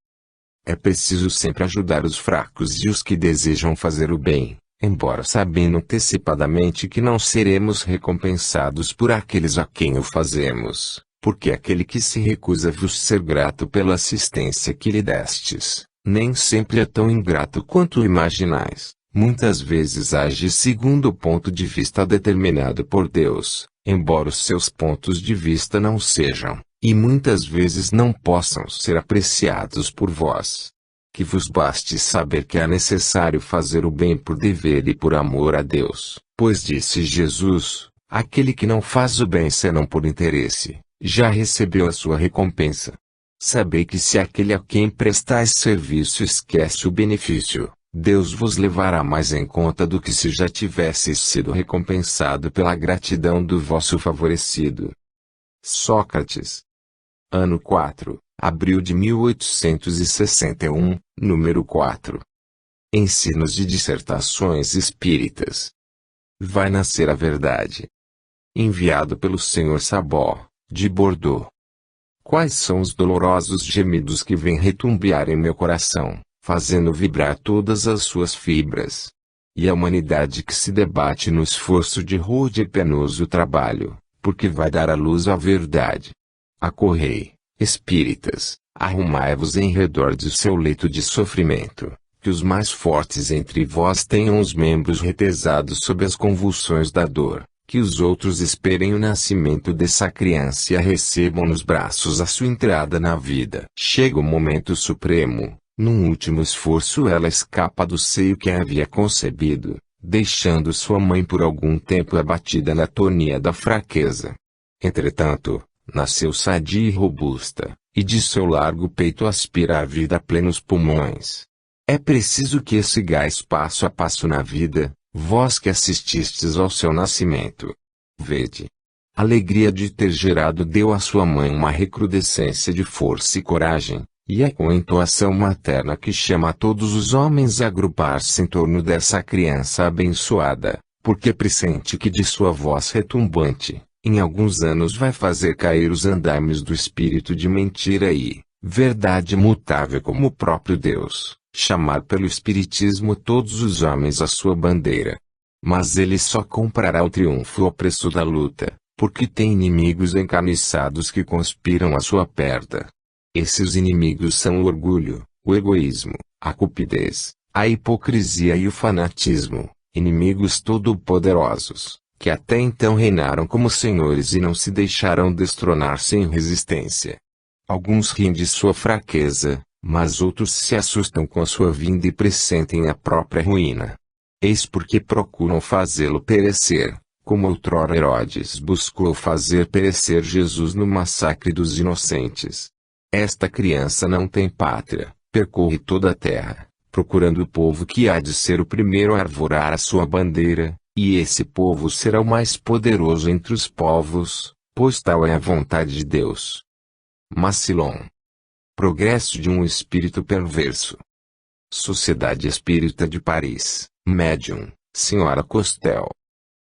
É preciso sempre ajudar os fracos e os que desejam fazer o bem, embora sabendo antecipadamente que não seremos recompensados por aqueles a quem o fazemos, porque aquele que se recusa a vos ser grato pela assistência que lhe destes, nem sempre é tão ingrato quanto imaginais. Muitas vezes age segundo o ponto de vista determinado por Deus, embora os seus pontos de vista não sejam, e muitas vezes não possam ser apreciados por vós. Que vos baste saber que é necessário fazer o bem por dever e por amor a Deus, pois disse Jesus, aquele que não faz o bem senão por interesse, já recebeu a sua recompensa. Sabei que se aquele a quem prestais serviço esquece o benefício, Deus vos levará mais em conta do que se já tivesseis sido recompensado pela gratidão do vosso favorecido. Sócrates. Ano 4, abril de 1861, número 4. Ensinos de dissertações espíritas. Vai nascer a verdade. Enviado pelo Sr. Sabó, de Bordeaux. Quais são os dolorosos gemidos que vêm retumbear em meu coração, fazendo vibrar todas as suas fibras? E a humanidade que se debate no esforço de rude e penoso trabalho, porque vai dar à luz a verdade. Acorrei, espíritas, arrumai-vos em redor de seu leito de sofrimento, que os mais fortes entre vós tenham os membros retesados sob as convulsões da dor, que os outros esperem o nascimento dessa criança e a recebam nos braços a sua entrada na vida. Chega o momento supremo, num último esforço ela escapa do seio que a havia concebido, deixando sua mãe por algum tempo abatida na atonia da fraqueza. Entretanto, nasceu sadia e robusta, e de seu largo peito aspira a vida a plenos pulmões. É preciso que esse gás passo a passo na vida, vós que assististes ao seu nascimento. Vede. A alegria de ter gerado deu à sua mãe uma recrudescência de força e coragem, e é com a entoação materna que chama a todos os homens a agrupar-se em torno dessa criança abençoada, porque pressente que de sua voz retumbante, em alguns anos vai fazer cair os andaimes do espírito de mentira e, verdade imutável como o próprio Deus, chamar pelo espiritismo todos os homens à sua bandeira. Mas ele só comprará o triunfo ao preço da luta, porque tem inimigos encarniçados que conspiram à sua perda. Esses inimigos são o orgulho, o egoísmo, a cupidez, a hipocrisia e o fanatismo, inimigos todo-poderosos, que até então reinaram como senhores e não se deixarão destronar sem resistência. Alguns riem de sua fraqueza, mas outros se assustam com a sua vinda e pressentem a própria ruína. Eis porque procuram fazê-lo perecer, como outrora Herodes buscou fazer perecer Jesus no massacre dos inocentes. Esta criança não tem pátria, percorre toda a terra, procurando o povo que há de ser o primeiro a arvorar a sua bandeira, e esse povo será o mais poderoso entre os povos, pois tal é a vontade de Deus. Massillon. Progresso de um espírito perverso. Sociedade Espírita de Paris, Médium, Sra. Costel.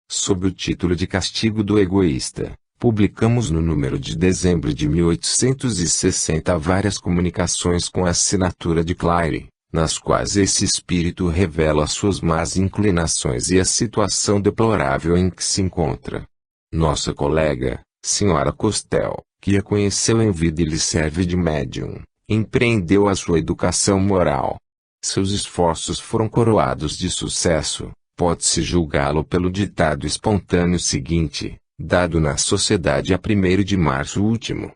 Sob o título de Castigo do Egoísta, publicamos no número de dezembro de 1860 várias comunicações com a assinatura de Claire, nas quais esse espírito revela suas más inclinações e a situação deplorável em que se encontra. Nossa colega, Sra. Costel, que a conheceu em vida e lhe serve de médium, empreendeu a sua educação moral. Seus esforços foram coroados de sucesso, pode-se julgá-lo pelo ditado espontâneo seguinte, dado na sociedade a 1º de março último.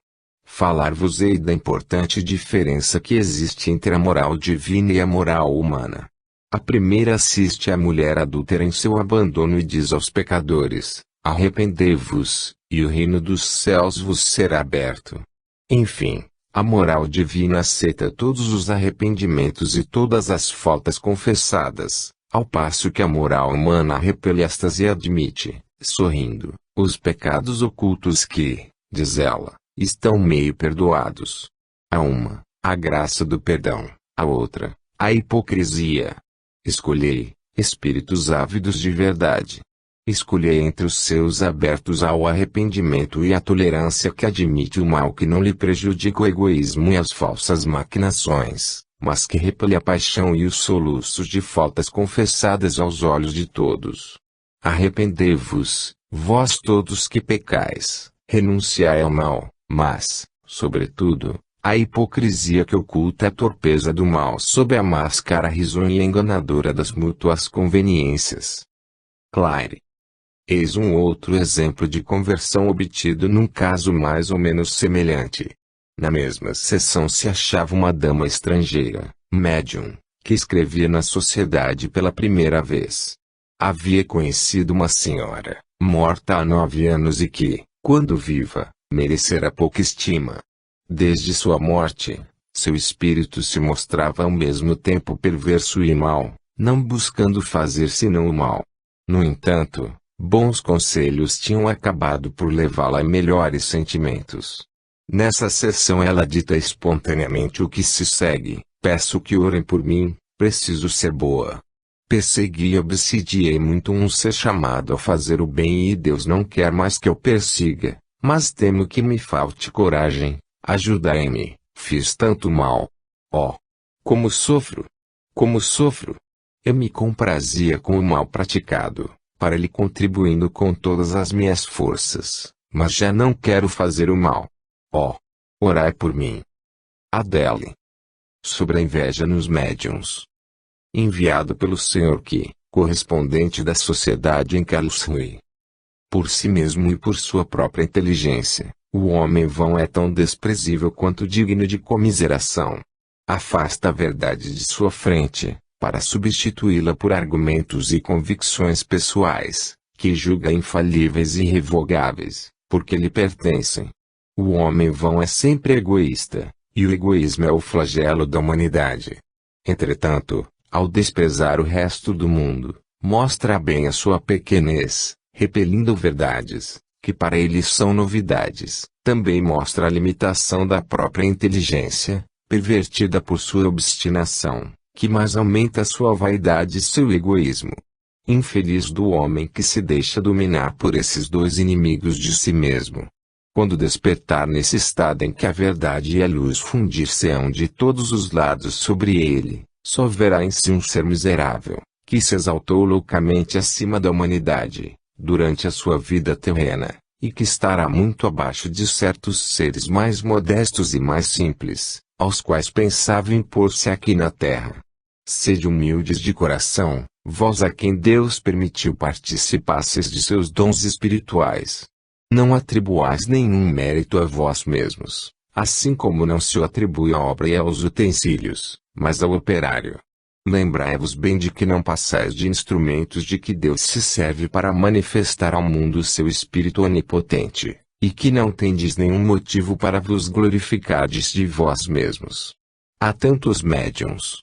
Falar-vos-ei da importante diferença que existe entre a moral divina e a moral humana. A primeira assiste à mulher adúltera em seu abandono e diz aos pecadores, arrependei-vos, e o reino dos céus vos será aberto. Enfim, a moral divina aceita todos os arrependimentos e todas as faltas confessadas, ao passo que a moral humana repele estas e admite, sorrindo, os pecados ocultos que, diz ela, estão meio perdoados. A uma, a graça do perdão, a outra, a hipocrisia. Escolhei, espíritos ávidos de verdade. Escolhei entre os seus abertos ao arrependimento e à tolerância que admite o mal que não lhe prejudica o egoísmo e as falsas maquinações, mas que repele a paixão e os soluços de faltas confessadas aos olhos de todos. Arrependei-vos, vós todos que pecais, renunciai ao mal, mas, sobretudo, A hipocrisia que oculta a torpeza do mal sob a máscara risonha e enganadora das mútuas conveniências. Clare. Eis um outro exemplo de conversão obtido num caso mais ou menos semelhante. Na mesma sessão se achava uma dama estrangeira, médium, que escrevia na sociedade pela primeira vez. Havia conhecido uma senhora, morta há 9 anos e que, quando viva, merecera pouca estima. Desde sua morte, seu espírito se mostrava ao mesmo tempo perverso e mau, não buscando fazer senão o mal. No entanto, bons conselhos tinham acabado por levá-la a melhores sentimentos. Nessa sessão ela dita espontaneamente o que se segue: peço que orem por mim, preciso ser boa. Persegui e obsidiei muito um ser chamado a fazer o bem e Deus não quer mais que eu persiga, mas temo que me falte coragem. Ajudai-me, fiz tanto mal. Oh! Como sofro! Como sofro! Eu me comprazia com o mal praticado, para ele contribuindo com todas as minhas forças, mas já não quero fazer o mal. Oh! Orai por mim. Adele. Sobre a inveja nos médiuns. Enviado pelo Sr. Qi, correspondente da sociedade em Karlsruhe. Por si mesmo e por sua própria inteligência, o homem vão é tão desprezível quanto digno de comiseração. Afasta a verdade de sua frente, para substituí-la por argumentos e convicções pessoais, que julga infalíveis e irrevogáveis, porque lhe pertencem. O homem vão é sempre egoísta, e o egoísmo é o flagelo da humanidade. Entretanto, ao desprezar o resto do mundo, mostra bem a sua pequenez, repelindo verdades, que para ele são novidades. Também mostra a limitação da própria inteligência, pervertida por sua obstinação, que mais aumenta sua vaidade e seu egoísmo. Infeliz do homem que se deixa dominar por esses dois inimigos de si mesmo. Quando despertar nesse estado em que a verdade e a luz fundir-se-ão de todos os lados sobre ele, só verá em si um ser miserável, que se exaltou loucamente acima da humanidade, durante a sua vida terrena, e que estará muito abaixo de certos seres mais modestos e mais simples, aos quais pensava impor-se aqui na terra. Sede humildes de coração, vós a quem Deus permitiu participasseis de seus dons espirituais. Não atribuais nenhum mérito a vós mesmos, assim como não se o atribui à obra e aos utensílios, mas ao operário. Lembrai-vos bem de que não passais de instrumentos de que Deus se serve para manifestar ao mundo o seu Espírito onipotente, e que não tendes nenhum motivo para vos glorificardes de vós mesmos. Há tantos médiuns,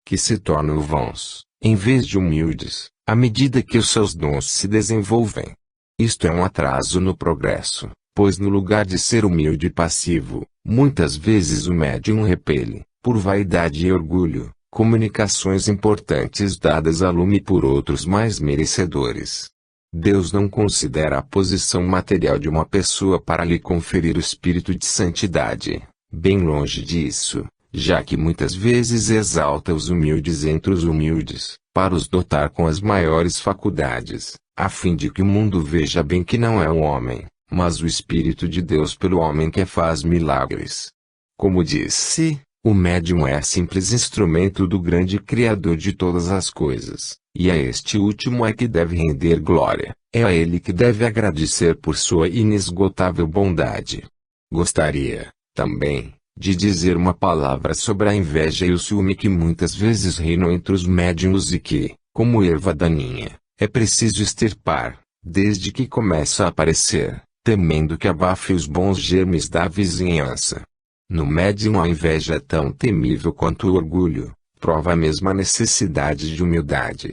que se tornam vãos, em vez de humildes, à medida que os seus dons se desenvolvem. Isto é um atraso no progresso, pois no lugar de ser humilde e passivo, muitas vezes o médium repele, por vaidade e orgulho, comunicações importantes dadas a lume por outros mais merecedores. Deus não considera a posição material de uma pessoa para lhe conferir o espírito de santidade, bem longe disso, já que muitas vezes exalta os humildes entre os humildes, para os dotar com as maiores faculdades, a fim de que o mundo veja bem que não é o homem, mas o Espírito de Deus pelo homem que faz milagres. Como disse, o médium é simples instrumento do grande Criador de todas as coisas, e a este último é que deve render glória, é a ele que deve agradecer por sua inesgotável bondade. Gostaria, também, de dizer uma palavra sobre a inveja e o ciúme que muitas vezes reinam entre os médiuns e que, como erva daninha, é preciso extirpar, desde que começa a aparecer, temendo que abafe os bons germes da vizinhança. No médium a inveja é tão temível quanto o orgulho, prova a mesma necessidade de humildade.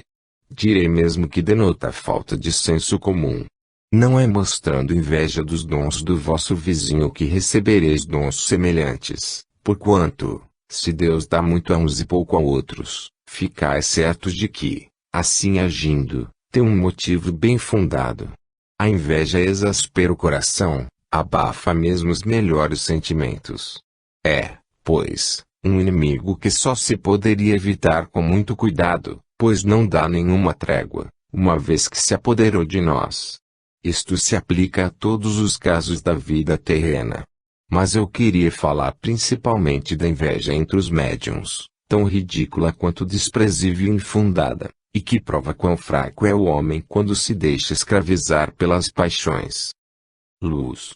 Direi mesmo que denota falta de senso comum. Não é mostrando inveja dos dons do vosso vizinho que recebereis dons semelhantes, porquanto, se Deus dá muito a uns e pouco a outros, ficai certos de que, assim agindo, tem um motivo bem fundado. A inveja exaspera o coração, abafa mesmo os melhores sentimentos. É, pois, um inimigo que só se poderia evitar com muito cuidado, pois não dá nenhuma trégua, uma vez que se apoderou de nós. Isto se aplica a todos os casos da vida terrena. Mas eu queria falar principalmente da inveja entre os médiuns, tão ridícula quanto desprezível e infundada, e que prova quão fraco é o homem quando se deixa escravizar pelas paixões. Luz.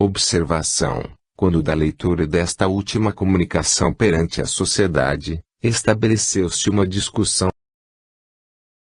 Observação: quando da leitura desta última comunicação perante a sociedade, estabeleceu-se uma discussão